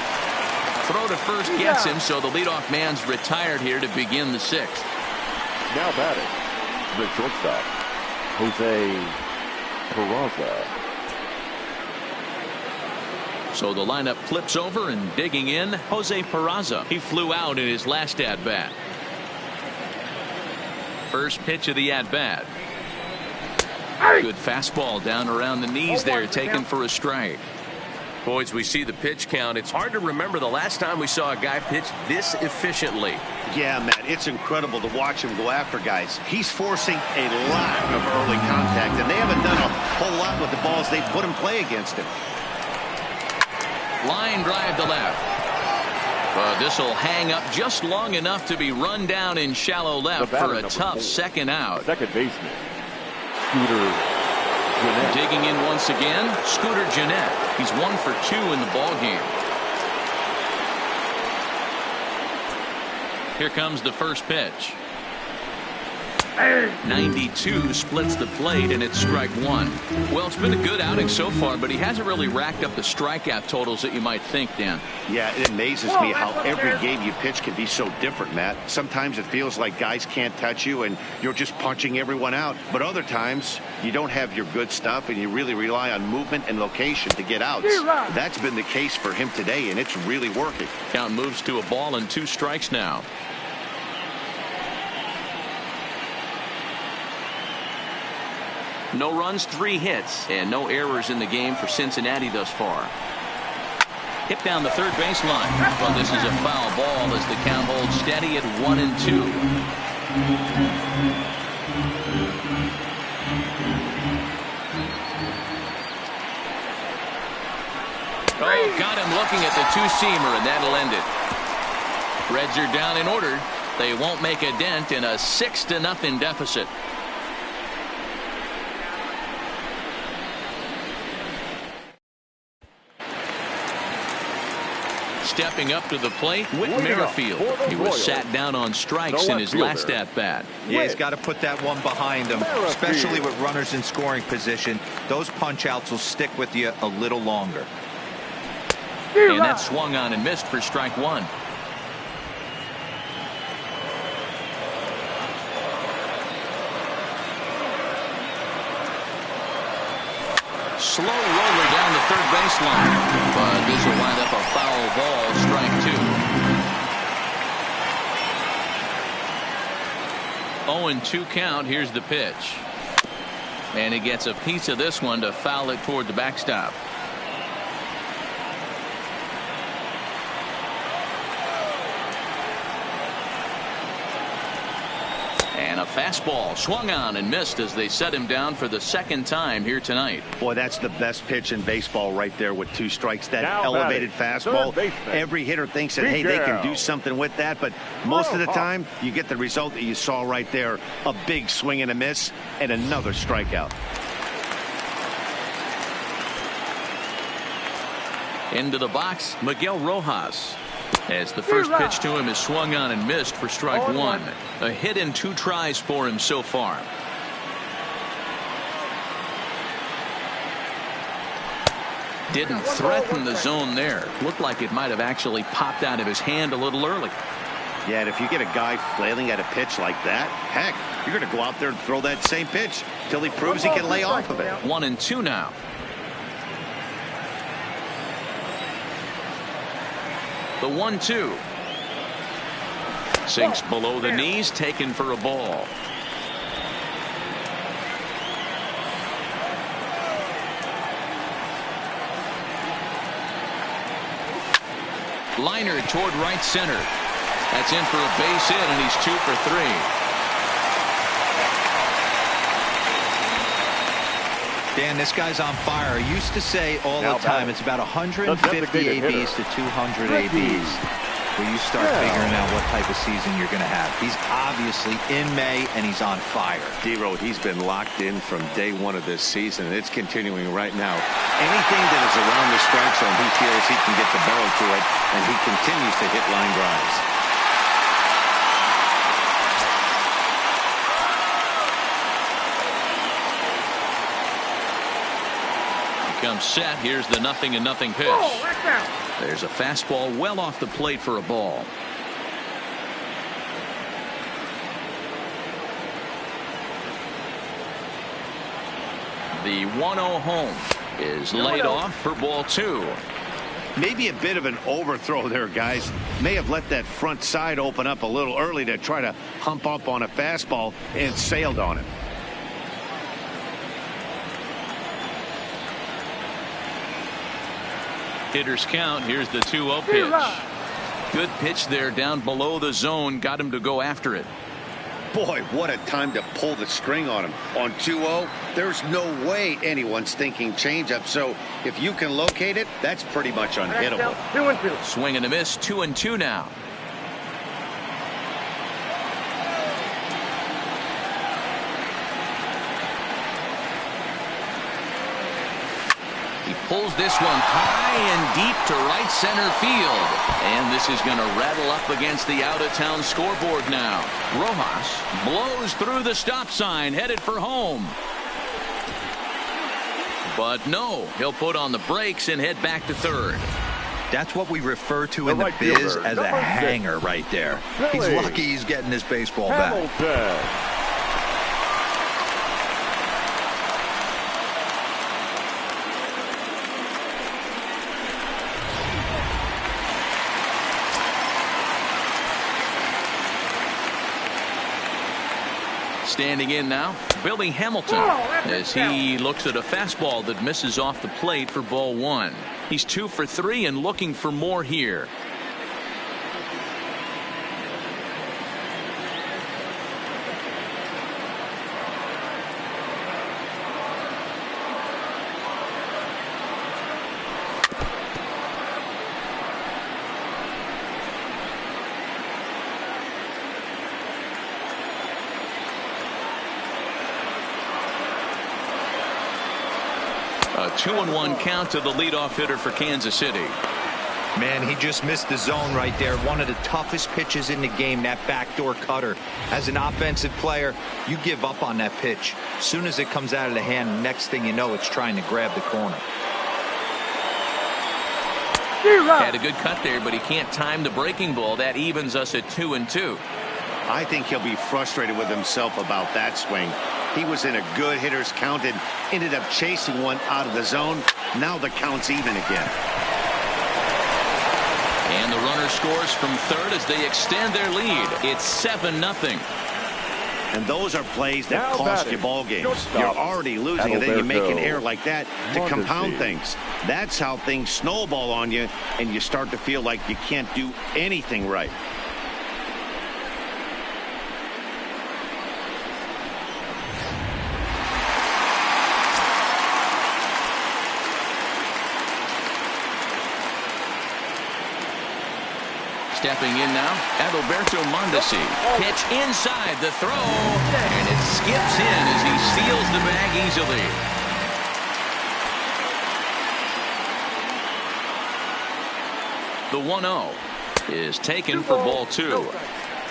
Throw to first gets him, so the leadoff man's retired here to begin the 6th. Now batting, the shortstop, Jose Peraza. So the lineup flips over, and digging in, Jose Peraza. He flew out in his last at-bat. First pitch of the at-bat. Good fastball down around the knees there, taken for a strike. Boys, we see the pitch count. It's hard to remember the last time we saw a guy pitch this efficiently. Yeah, Matt, it's incredible to watch him go after guys. He's forcing a lot of early contact, and they haven't done a whole lot with the balls they've put in play against him. Line drive to left. But this will hang up just long enough to be run down in shallow left for a tough 4, second out. Second baseman, Scooter Gennett. Digging in once again, Scooter Gennett. He's 1 for 2 in the ball game. Here comes the first pitch. 92 splits the plate, and it's strike 1. Well, it's been a good outing so far, but he hasn't really racked up the strikeout totals that you might think, Dan. Yeah, it amazes me how every game you pitch can be so different, Matt. Sometimes it feels like guys can't touch you and you're just punching everyone out. But other times you don't have your good stuff and you really rely on movement and location to get outs. That's been the case for him today, and it's really working. Count moves to a ball and 2 strikes now. No runs, 3 hits, and no errors in the game for Cincinnati thus far. Hit down the third baseline. Well, this is a foul ball as the count holds steady at 1-2. Oh, got him looking at the 2-seamer, and that'll end it. Reds are down in order. They won't make a dent in a 6-0 deficit. Stepping up to the plate, Whit Merrifield. He was sat down on strikes in his last at-bat. Yeah, he's got to put that one behind him, especially with runners in scoring position. Those punch-outs will stick with you a little longer. And that swung on and missed for strike 1. Slow roller down the third baseline, but this will wind up a foul ball, strike 2. 0-2 count. Here's the pitch, and he gets a piece of this one to foul it toward the backstop. And a fastball swung on and missed as they set him down for the second time here tonight. Boy, that's the best pitch in baseball right there with 2 strikes. That elevated fastball. Every hitter thinks that, hey, they can do something with that. But most of the time, you get the result that you saw right there. A big swing and a miss and another strikeout. Into the box, Miguel Rojas. As the first pitch to him is swung on and missed for strike one. A hit in 2 tries for him so far. Didn't threaten the zone there. Looked like it might have actually popped out of his hand a little early. Yeah, and if you get a guy flailing at a pitch like that, heck, you're going to go out there and throw that same pitch till he proves he can lay off of it. 1-2 now. The 1-2. Sinks below the knees, taken for a ball. Liner toward right center. That's in for a base hit, and he's 2 for 3. Dan, this guy's on fire. I used to say all the time it's about 150 ABs to 200 ABs where you start figuring out what type of season you're going to have. He's obviously in May, and he's on fire. D-Row, he's been locked in from day one of this season, and it's continuing right now. Anything that is around the strike zone, he feels he can get the barrel to it, and he continues to hit line drives. Comes set. Here's the 0-0 pitch. There's a fastball well off the plate for a ball. The 1-0 home is laid off for ball 2. Maybe a bit of an overthrow there, guys. May have let that front side open up a little early to try to hump up on a fastball and sailed on it. Hitters count. Here's the 2-0 pitch. Good pitch there down below the zone. Got him to go after it. Boy, what a time to pull the string on him. On 2-0, there's no way anyone's thinking changeup. So if you can locate it, that's pretty much unhittable. 2-2. Swing and a miss. 2-2 now. Pulls this one high and deep to right center field. And this is going to rattle up against the out-of-town scoreboard now. Rojas blows through the stop sign, headed for home. But no, he'll put on the brakes and head back to third. That's what we refer to in the biz as a hanger right there. He's lucky he's getting this baseball back. Standing in now, Billy Hamilton, as he looks at a fastball that misses off the plate for ball 1. He's 2 for 3 and looking for more here. A 2-1 count to the leadoff hitter for Kansas City. Man, he just missed the zone right there. One of the toughest pitches in the game, that backdoor cutter. As an offensive player, you give up on that pitch. As soon as it comes out of the hand, next thing you know, it's trying to grab the corner. Had a good cut there, but he can't time the breaking ball. That evens us at 2-2. I think he'll be frustrated with himself about that swing. He was in a good hitter's count and ended up chasing one out of the zone. Now the count's even again. And the runner scores from third as they extend their lead. It's 7-0. And those are plays that cost you ball games. You're already losing, and then you make an error like that to compound things. That's how things snowball on you, and you start to feel like you can't do anything right. Stepping in now, Adalberto Mondesi. Pitch inside the throw, and it skips in as he steals the bag easily. The 1-0 is taken for ball 2.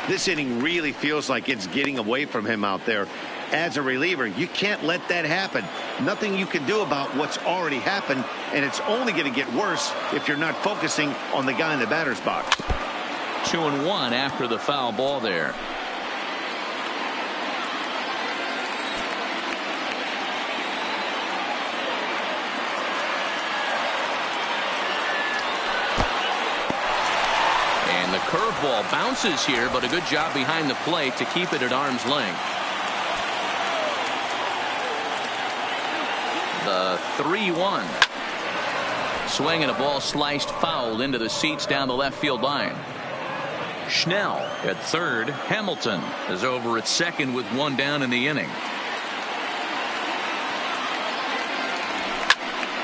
This inning really feels like it's getting away from him out there. As a reliever, you can't let that happen. Nothing you can do about what's already happened, and it's only going to get worse if you're not focusing on the guy in the batter's box. 2-1 after the foul ball there. And the curveball bounces here, but a good job behind the plate to keep it at arm's length. The 3-1. Swing and a ball sliced foul into the seats down the left field line. Schnell at third. Hamilton is over at second with one down in the inning.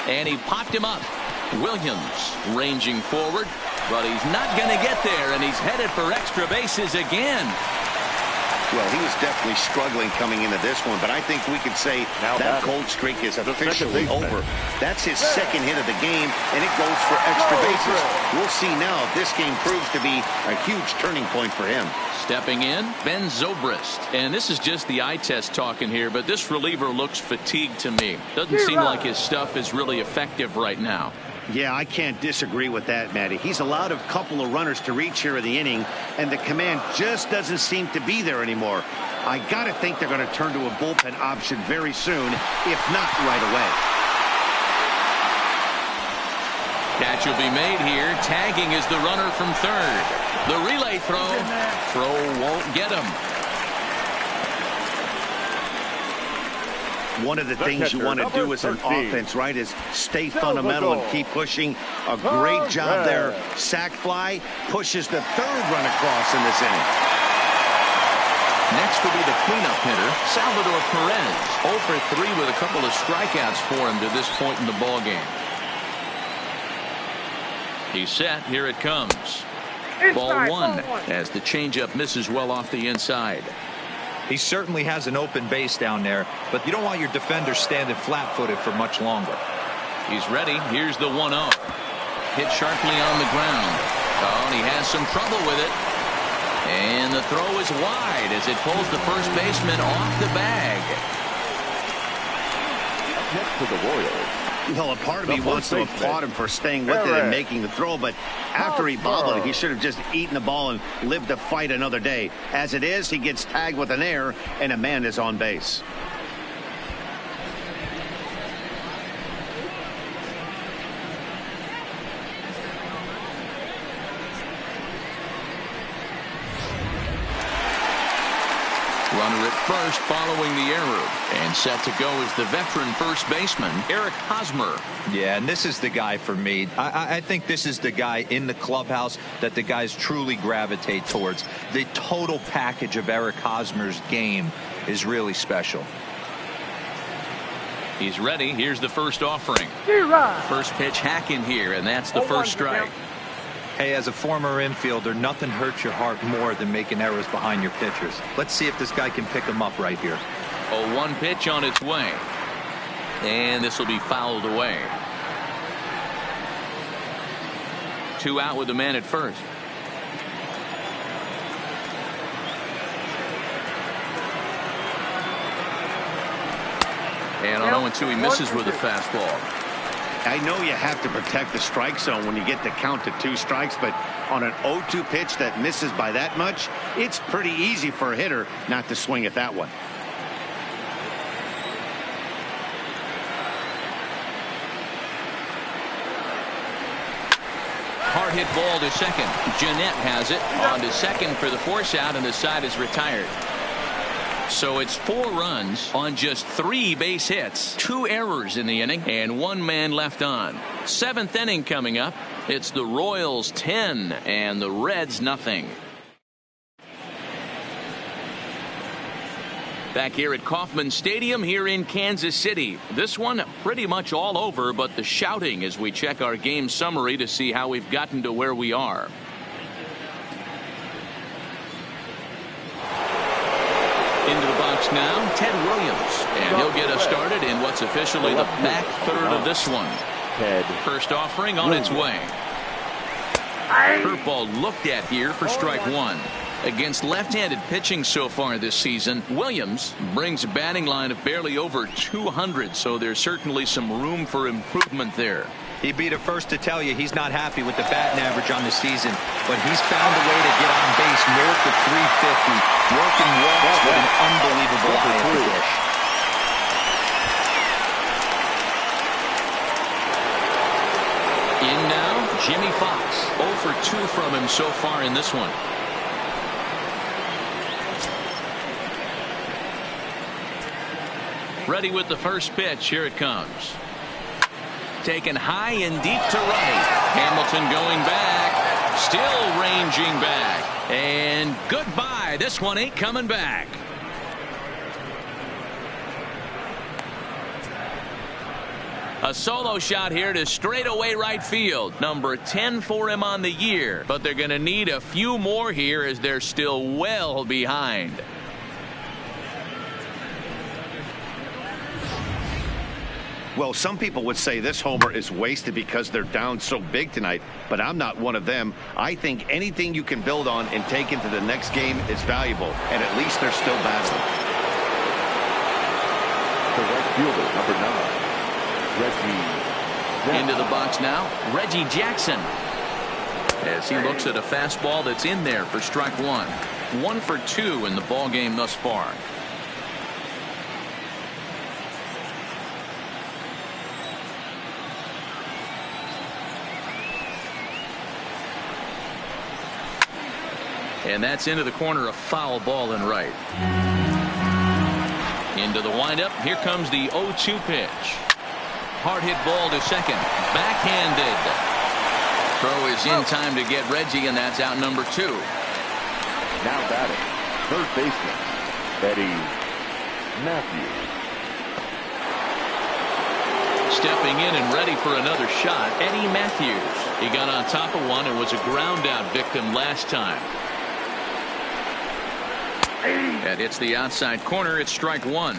And he popped him up. Williams ranging forward, but he's not going to get there, and he's headed for extra bases again. Well, he was definitely struggling coming into this one, but I think we could say that cold streak is officially over. That's his second hit of the game, and it goes for extra bases. We'll see now if this game proves to be a huge turning point for him. Stepping in, Ben Zobrist. And this is just the eye test talking here, but this reliever looks fatigued to me. Doesn't seem like his stuff is really effective right now. Yeah, I can't disagree with that, Matty. He's allowed a couple of runners to reach here in the inning, and the command just doesn't seem to be there anymore. I got to think they're going to turn to a bullpen option very soon, if not right away. Catch will be made here. Tagging is the runner from third. The relay throw. Throw won't get him. One of the things you want to do as an offense, right, is stay fundamental and keep pushing. A great job there. Sac fly pushes the third run across in this inning. Next will be the cleanup hitter, Salvador Perez. 0 for 3 with a couple of strikeouts for him to this point in the ballgame. He's set. Here it comes. Ball 1 as the changeup misses well off the inside. He certainly has an open base down there, but you don't want your defender standing flat-footed for much longer. He's ready. Here's the 1-0. Hit sharply on the ground. Oh, and he has some trouble with it. And the throw is wide as it pulls the first baseman off the bag. Next to the Royals. Well, a part of me wants to applaud him for staying with it and making the throw, but after he bobbled it, he should have just eaten the ball and lived to fight another day. As it is, he gets tagged with an error, and a man is on base. Runner at first following the error, and set to go is the veteran first baseman, Eric Hosmer. Yeah, and this is the guy for me. I think this is the guy in the clubhouse that the guys truly gravitate towards. The total package of Eric Hosmer's game is really special. He's ready. Here's the first offering. First pitch hack in here, and that's the first strike. Hey, as a former infielder, nothing hurts your heart more than making errors behind your pitchers. Let's see if this guy can pick them up right here. 0-1 pitch on its way. And this will be fouled away. 2 out with the man at first. And on 0-2, he misses with a fastball. I know you have to protect the strike zone when you get the count to 2 strikes, but on an 0-2 pitch that misses by that much, it's pretty easy for a hitter not to swing at that one. Hard hit ball to second. Jeanette has it on to second for the force out, and the side is retired. So it's 4 runs on just 3 base hits, 2 errors in the inning, and 1 man left on. 7th inning coming up. It's the Royals 10 and the Reds nothing. Back here at Kauffman Stadium here in Kansas City. This one pretty much all over, but the shouting as we check our game summary to see how we've gotten to where we are. Into the box now, Ted Williams, and he'll get us started in what's officially the back third of this one. First offering on its way. Curveball looked at here for strike one. Against left-handed pitching so far this season, Williams brings a batting line of barely over 200, so there's certainly some room for improvement there. He'd be the first to tell you he's not happy with the batting average on the season, but he's found a way to get on base north of 350, working walks with an unbelievable eye at the dish. In now, Jimmy Fox. 0 for 2 from him so far in this one. Ready with the first pitch. Here it comes. Taken high and deep to right. Hamilton going back. Still ranging back. And goodbye. This one ain't coming back. A solo shot here to straightaway right field. Number 10 for him on the year. But they're going to need a few more here as they're still well behind. Well, some people would say this homer is wasted because they're down so big tonight, but I'm not one of them. I think anything you can build on and take into the next game is valuable, and at least they're still battling. The right fielder, number 9, Reggie. Into the box now, Reggie Jackson. As he looks at a fastball that's in there for strike one. 1 for 2 in the ball game thus far. And that's into the corner, a foul ball and right. Into the windup. Here comes the 0-2 pitch. Hard hit ball to second. Backhanded. Throw is in time to get Reggie, and that's out number 2. Now batting, third baseman, Eddie Matthews. Stepping in and ready for another shot, Eddie Matthews. He got on top of one and was a ground out victim last time. That hits the outside corner. It's strike one.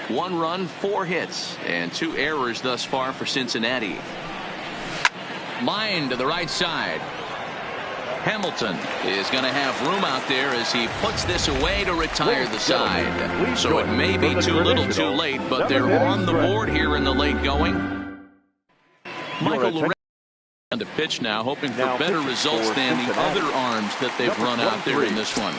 1 run, 4 hits, and 2 errors thus far for Cincinnati. Line to the right side. Hamilton is going to have room out there as he puts this away to retire the side. So it may be too little too late, but they're on the board here in the late going. Michael Lorenzo on the pitch now, hoping for better results than the other arms that they've run out there in this one.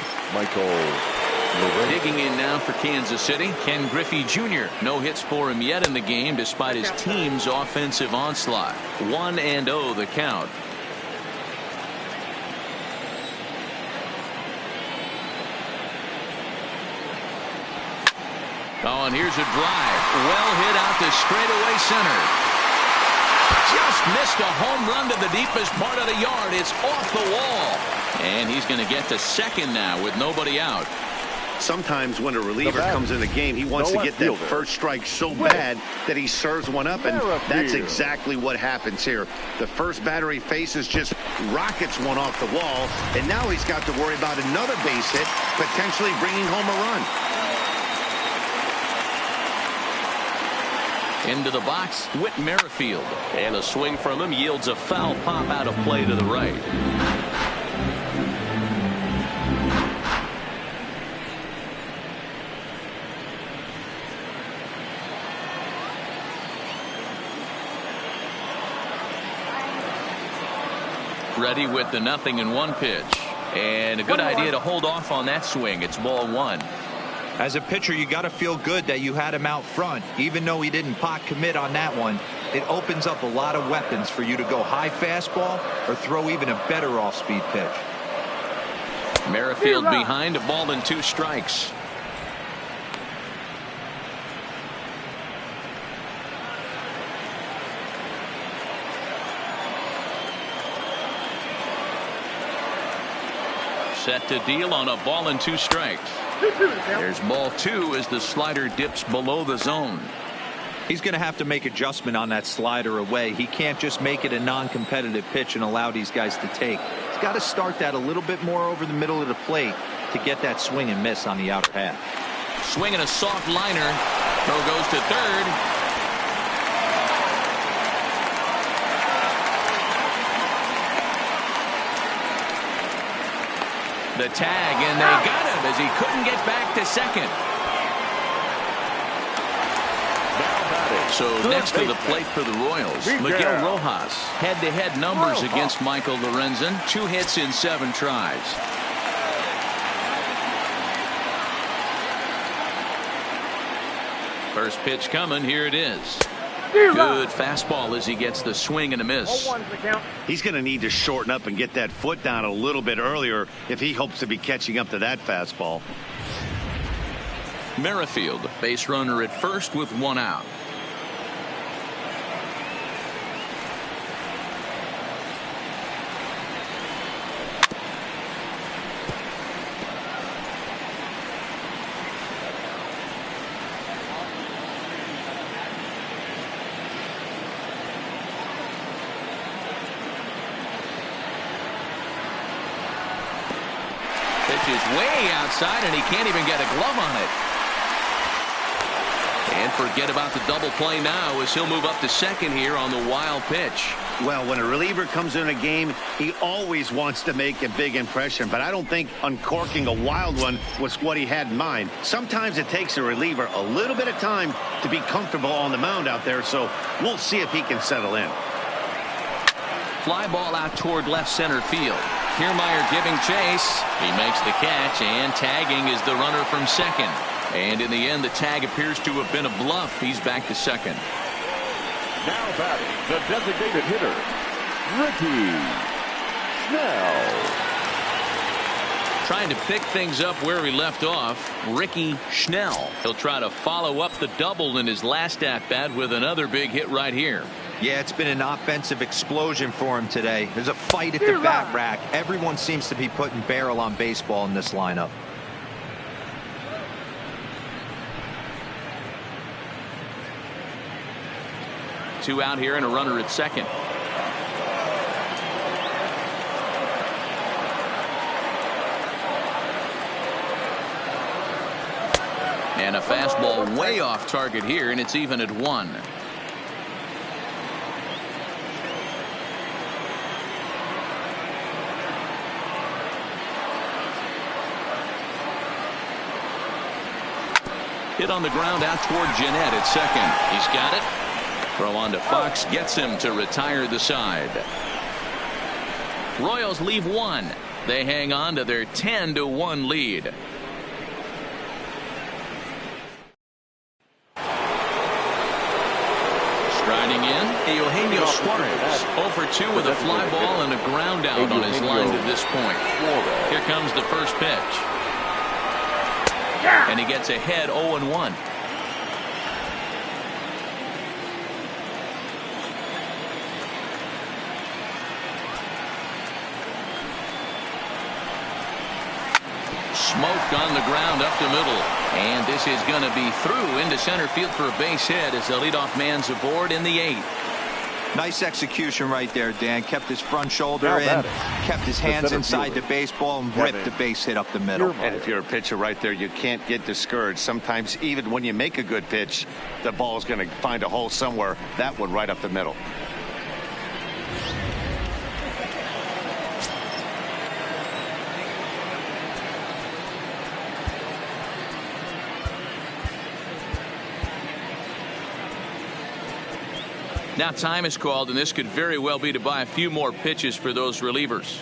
Digging in now for Kansas City, Ken Griffey Jr. No hits for him yet in the game despite his team's offensive onslaught. 1-0 the count. Oh, and here's a drive. Well hit out to straightaway center. Just missed a home run to the deepest part of the yard. It's off the wall. And he's going to get to second now with nobody out. Sometimes when a reliever comes in the game, he wants to get that first strike so bad that he serves one up, and that's exactly what happens here. The first batter he faces just rockets one off the wall, and now he's got to worry about another base hit, potentially bringing home a run. Into the box, Whit Merrifield. And a swing from him yields a foul pop out of play to the right. Ready with the 0-1 pitch. And a good idea to hold off on that swing. It's ball 1. As a pitcher, you got to feel good that you had him out front. Even though he didn't pot commit on that one, it opens up a lot of weapons for you to go high fastball or throw even a better off-speed pitch. Merrifield behind, a ball and 2 strikes. Set to deal on a ball and 2 strikes. There's ball 2 as the slider dips below the zone. He's going to have to make adjustment on that slider away. He can't just make it a non-competitive pitch and allow these guys to take. He's got to start that a little bit more over the middle of the plate to get that swing and miss on the outer half. Swinging a soft liner. Throw goes to third. The tag, and they got him as he couldn't get back to second. So next to the plate for the Royals, Miguel Rojas. Head-to-head numbers against Michael Lorenzen. 2 hits in 7 tries. First pitch coming. Here it is. Good fastball as he gets the swing and a miss. He's going to need to shorten up and get that foot down a little bit earlier if he hopes to be catching up to that fastball. Merrifield, base runner at first with 1 out. Is way outside, and he can't even get a glove on it. And forget about the double play now as he'll move up to second here on the wild pitch. Well, when a reliever comes in a game, he always wants to make a big impression, but I don't think uncorking a wild one was what he had in mind. Sometimes it takes a reliever a little bit of time to be comfortable on the mound out there, so we'll see if he can settle in. Fly ball out toward left center field. Kiermaier giving chase. He makes the catch, and tagging is the runner from second. And in the end, the tag appears to have been a bluff. He's back to second. Now batting, the designated hitter, Ricky Schnell. Trying to pick things up where he left off, Ricky Schnell. He'll try to follow up the double in his last at-bat with another big hit right here. Yeah, it's been an offensive explosion for him today. There's a fight at the bat rack. Everyone seems to be putting barrel on baseball in this lineup. Two out here and a runner at second. And a fastball way off target here, and it's even at 1. Hit on the ground out toward Jeanette at second. He's got it. Throw on to Fox gets him to retire the side. Royals leave 1. They hang on to their 10-1 lead. Striding in, Eugenio Suarez. 0 for 2 with a fly ball and a ground out on his line to this point. Here comes the first pitch. And he gets ahead 0-1. Smoked on the ground up the middle. And this is going to be through into center field for a base hit as the leadoff man's aboard in the 8th. Nice execution right there, Dan. Kept his front shoulder in, kept his hands inside the baseball, and ripped the base hit up the middle. And if you're a pitcher right there, you can't get discouraged. Sometimes even when you make a good pitch, the ball is going to find a hole somewhere. That one right up the middle. Now time is called, and this could very well be to buy a few more pitches for those relievers.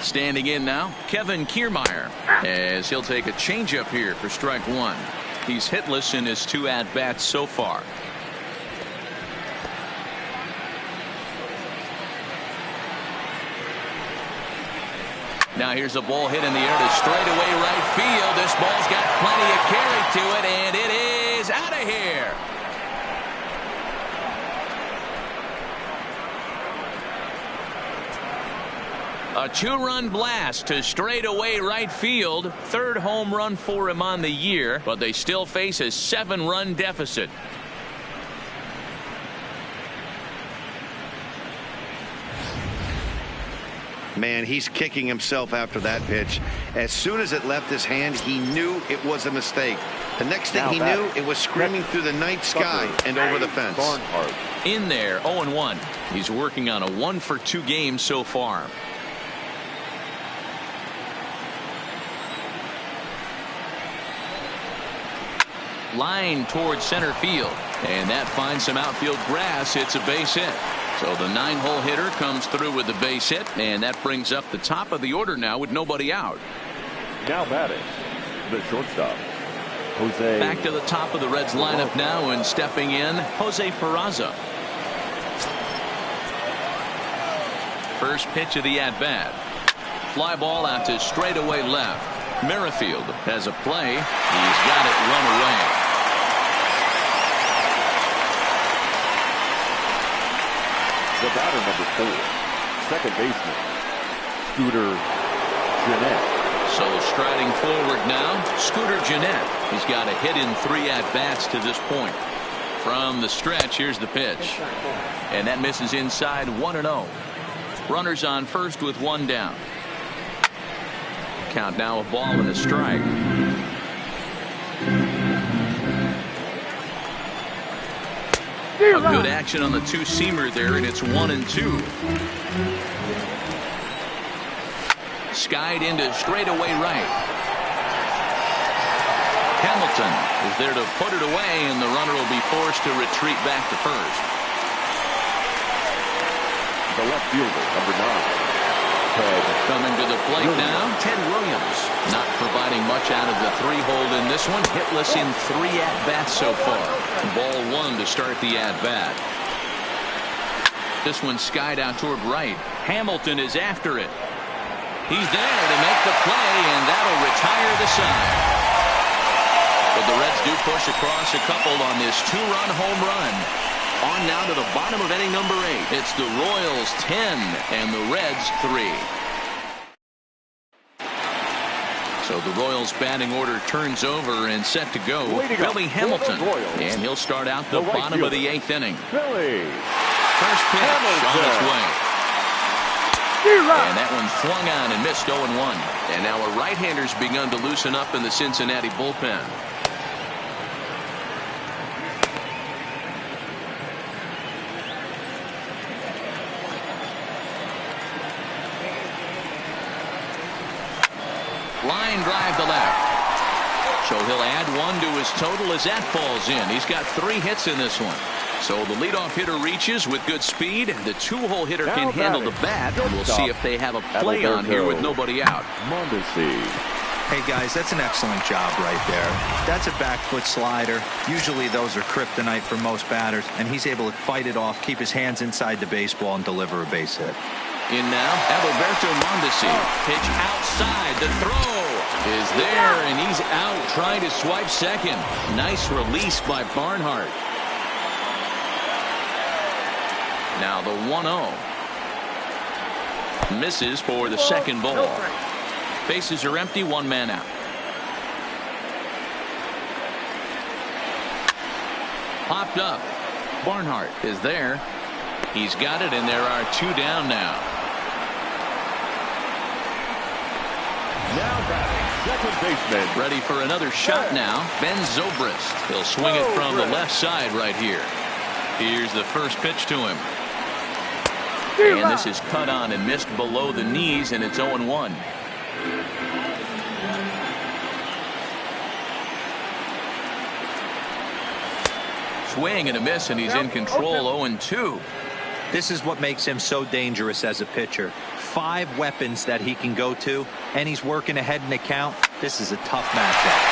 Standing in now, Kevin Kiermaier, as he'll take a changeup here for strike 1. He's hitless in his 2 at-bats so far. Now here's a ball hit in the air to straightaway right field. This ball's got plenty of carry to it, and it is out of here. A 2-run blast to straightaway right field. 3rd home run for him on the year, but they still face a 7-run deficit. Man, he's kicking himself after that pitch. As soon as it left his hand, he knew it was a mistake. The next thing he knew, it was screaming through the night sky and over the fence. In there, 0-1. He's working on a 1-for-2 game so far. Line towards center field, and that finds some outfield grass. It's a base hit. So the 9-hole hitter comes through with the base hit, and that brings up the top of the order now with nobody out. Now batting, the shortstop, Jose. Back to the top of the Reds lineup now, and stepping in, Jose Peraza. First pitch of the at-bat. Fly ball out to straightaway left. Merrifield has a play. He's got it run away. The batter, number 4, second baseman, Scooter Gennett. So striding forward now, Scooter Gennett. He's got a hit in 3 at-bats to this point. From the stretch, here's the pitch. And that misses inside, 1-0. Runners on first with 1 down. Count now, a ball and a strike. A good action on the 2-seamer there, and it's 1-2. Skied into straightaway right. Hamilton is there to put it away, and the runner will be forced to retreat back to first. The left fielder, number 9. Coming to the plate now, Ted Williams. Not providing much out of the 3-hole in this one. Hitless in 3 at-bats so far. Ball 1 to start the at-bat. This one skied out toward right. Hamilton is after it. He's there to make the play, and that'll retire the side. But the Reds do push across a couple on this 2-run home run. On now to the bottom of inning number 8. It's the Royals 10 and the Reds 3. So the Royals batting order turns over and set to go. Billy Hamilton, and he'll start out the bottom of the 8th inning. Billy. First pitch on its way. And that one swung on and missed 0-1. And now a right-hander's begun to loosen up in the Cincinnati bullpen. Line drive to left. So he'll add 1 to his total as that falls in. He's got 3 hits in this one. So the leadoff hitter reaches with good speed. The 2-hole hitter can handle the bat. And we'll see if they have a play on here with nobody out. Mondesi. Hey guys, that's an excellent job right there. That's a back foot slider. Usually those are kryptonite for most batters, and he's able to fight it off, keep his hands inside the baseball, and deliver a base hit. In now, Adalberto Mondesi. Pitch outside. The throw is there, and he's out trying to swipe second. Nice release by Barnhart. Now the 1-0. Misses for the second ball. Bases are empty, 1 man out. Popped up. Barnhart is there. He's got it, and there are 2 down now. Now batting, second baseman. Ready for another shot now. Ben Zobrist. He'll swing it from the left side right here. Here's the first pitch to him. And this is cut on and missed below the knees, and it's 0-1. Swing and a miss, and he's in control. 0-2. This is what makes him so dangerous as a pitcher. 5 weapons that he can go to, and he's working ahead in the count. This is a tough matchup.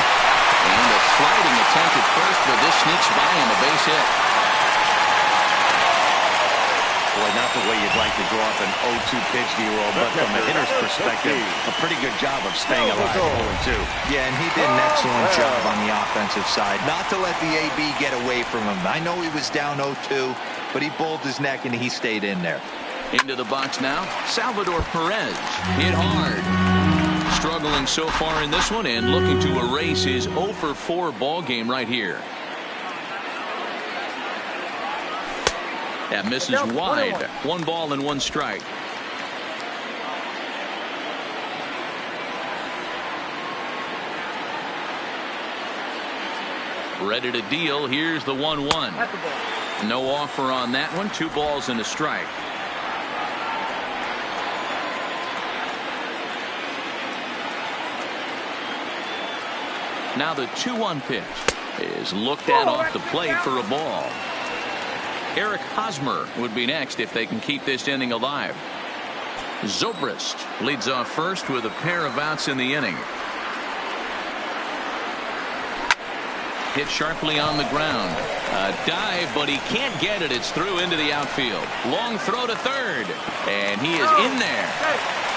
And a sliding attempt at first, but this sneaks by and a base hit. Boy, not the way you'd like to go up an 0-2 pitch, D-roll, but from a hitter's perspective, a pretty good job of staying alive. 0-2. Yeah, and he did an excellent job on the offensive side. Not to let the AB get away from him. I know he was down 0-2, but he bowled his neck and he stayed in there. Into the box now, Salvador Perez. Hit hard. Struggling so far in this one and looking to erase his 0-for-4 ball game right here. That misses wide. 1 ball and 1 strike. Ready to deal. Here's the 1-1. No offer on that one. 2 balls and a strike. Now the 2-1 pitch is looked at off the plate for a ball. Eric Hosmer would be next if they can keep this inning alive. Zobrist leads off first with a pair of outs in the inning. Hit sharply on the ground. A dive, but he can't get it. It's through into the outfield. Long throw to third, and he is in there.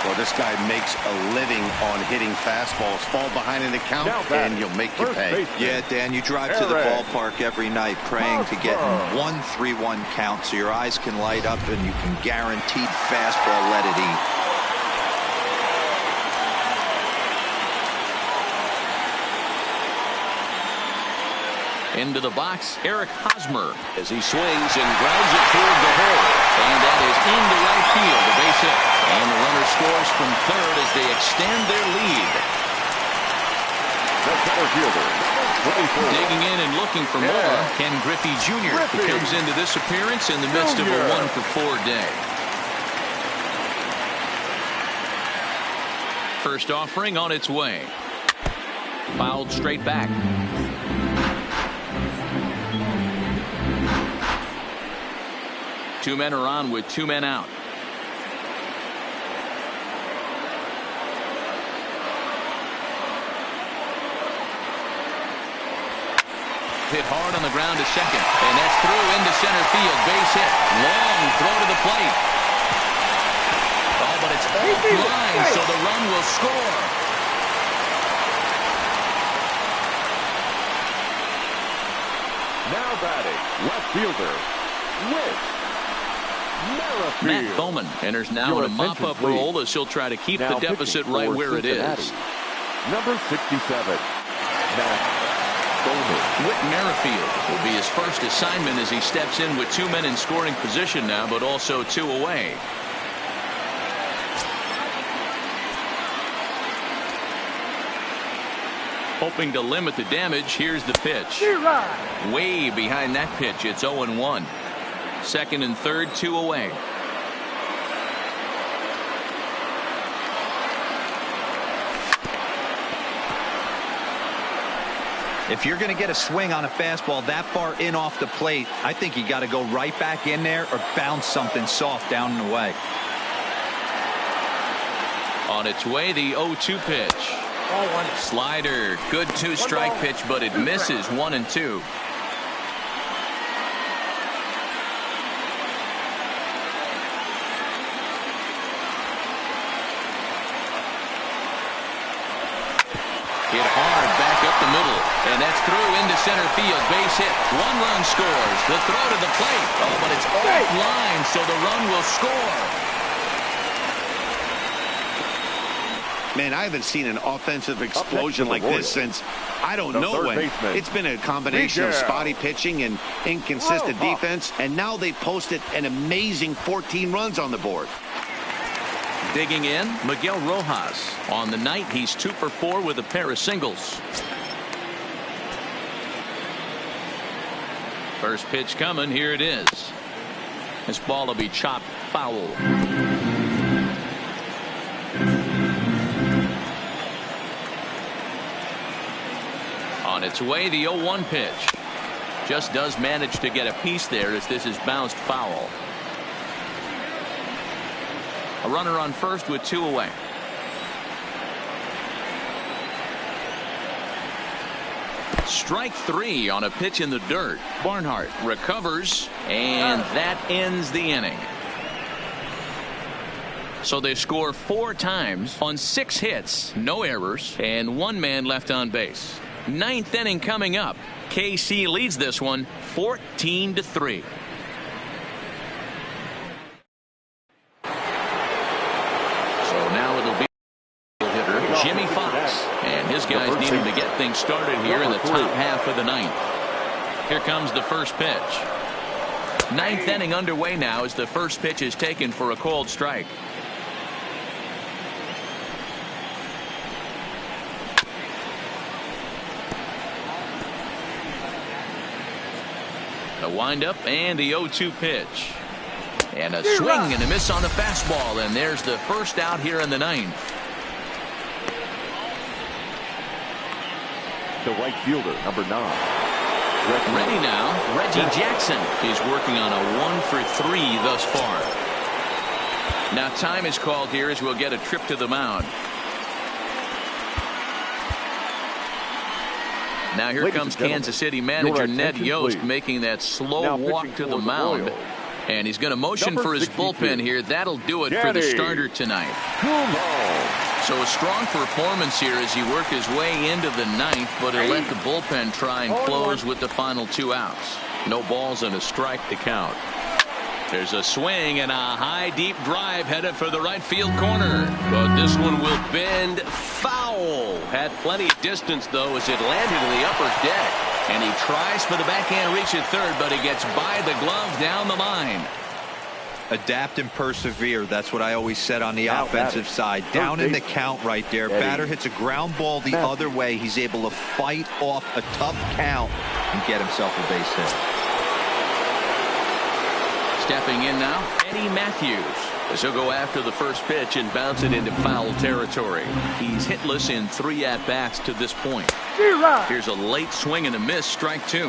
Well, this guy makes a living on hitting fastballs. Fall behind in the count, and you'll make you pay. Yeah, Dan, you drive to the ballpark every night praying to get 1 3-1 count so your eyes can light up and you can guaranteed fastball let it eat. Into the box, Eric Hosmer as he swings and grounds it toward the hole. And that is into right field, a base hit. And the runner scores from third as they extend their lead. The center fielder, 24. Digging in and looking for more, Ken Griffey Jr. He comes into this appearance in the midst of a 1-for-4 day. First offering on its way. Fouled straight back. Two men are on with 2 men out. Hit hard on the ground to second, and that's through into center field. Base hit. Long throw to the plate. Oh, but it's offline, so the run will score. Now batting, left fielder, Matt Bowman enters now in a mop-up role as he'll try to keep the deficit right where it is. Number 67, Matt Bowman. Whit Merrifield will be his first assignment as he steps in with 2 men in scoring position now, but also 2 away. Hoping to limit the damage, here's the pitch. Way behind that pitch, it's 0-1. Second and third, 2 away. If you're going to get a swing on a fastball that far in off the plate, I think you got to go right back in there or bounce something soft down and away. On its way, the 0-2 pitch. Slider, good 2-strike pitch, but it misses 1-2. Hit hard back up the middle, and that's through into center field. Base hit. 1 run scores. The throw to the plate. Oh, but it's offline, so the run will score. Man, I haven't seen an offensive explosion like this since I don't know when. It's been a combination of spotty pitching and inconsistent defense, and now they posted an amazing 14 runs on the board. Digging in, Miguel Rojas. On the night, he's 2 for 4 with a pair of singles. First pitch coming. Here it is. This ball will be chopped foul. On its way, the 0-1 pitch. Just does manage to get a piece there as this is bounced foul. A runner on first with 2 away. Strike 3 on a pitch in the dirt. Barnhart recovers, and that ends the inning. So they score 4 times on 6 hits, no errors, and 1 man left on base. 9th inning coming up. KC leads this one 14-3. Jimmy Fox and his guys needing to get things started here in the top half of the 9th. Here comes the first pitch. 9th inning underway now as the first pitch is taken for a called strike. windup and the 0-2 pitch. And a swing and a miss on the fastball. And there's the first out here in the ninth. The right fielder, number 9. Ready now, Reggie Jackson. He's working on a 1-for-3 thus far. Now time is called here as we'll get a trip to the mound. Now here comes Kansas City manager Ned Yost making that slow walk to the mound. And he's going to motion for his bullpen here. That'll do it for the starter tonight. So a strong performance here as he worked his way into the ninth, but he'll let the bullpen try and close with the final 2 outs. No balls and a strike to count. There's a swing and a high deep drive headed for the right field corner. But this one will bend foul. Had plenty of distance though as it landed in the upper deck. And he tries for the backhand reach at third, but he gets by the glove down the line. Adapt and persevere. That's what I always said on the offensive side. Down in the count right there. Batter hits a ground ball the other way. He's able to fight off a tough count and get himself a base hit. Stepping in now, Eddie Matthews, as he'll go after the first pitch and bounce it into foul territory. He's hitless in 3 at-bats to this point. Here's a late swing and a miss, strike 2.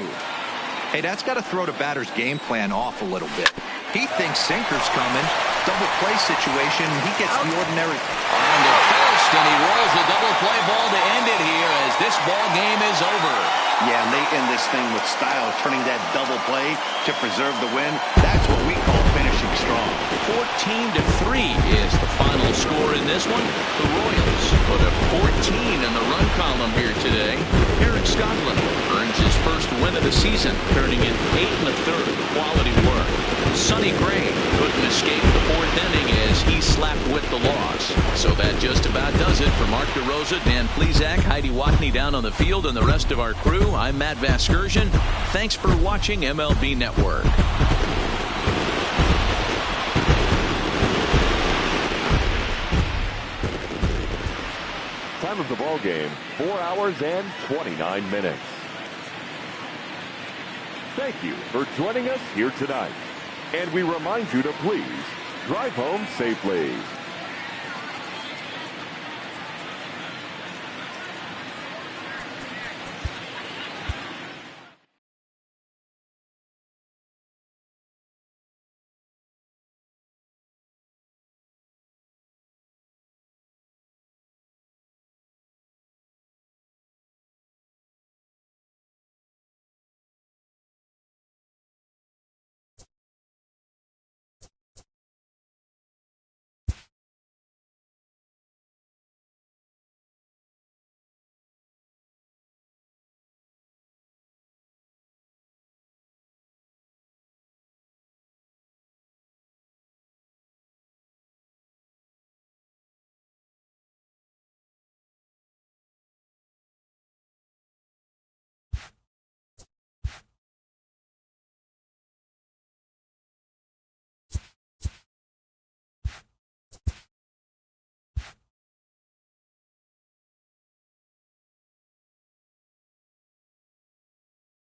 Hey, that's got to throw the batter's game plan off a little bit. He thinks sinker's coming. Double play situation. He gets the ordinary. On to first, and he rolls the double play ball to end it here as this ball game is over. Yeah, and they end this thing with style, turning that double play to preserve the win. That's what we call finishing strong. 14-3 is the final score in this one. The Royals put a 14 in the run column here today. Eric Scotland earns his first win of the season, turning in 8 1/3. Quality work. Sonny Gray couldn't escape the 4th inning as he slapped with the loss. So that just about does it for Mark DeRosa, Dan Plesac, Heidi Watney down on the field, and the rest of our crew. I'm Matt Vasgersian. Thanks for watching MLB Network. Time of the ball game, 4 hours and 29 minutes. Thank you for joining us here tonight. And we remind you to please drive home safely.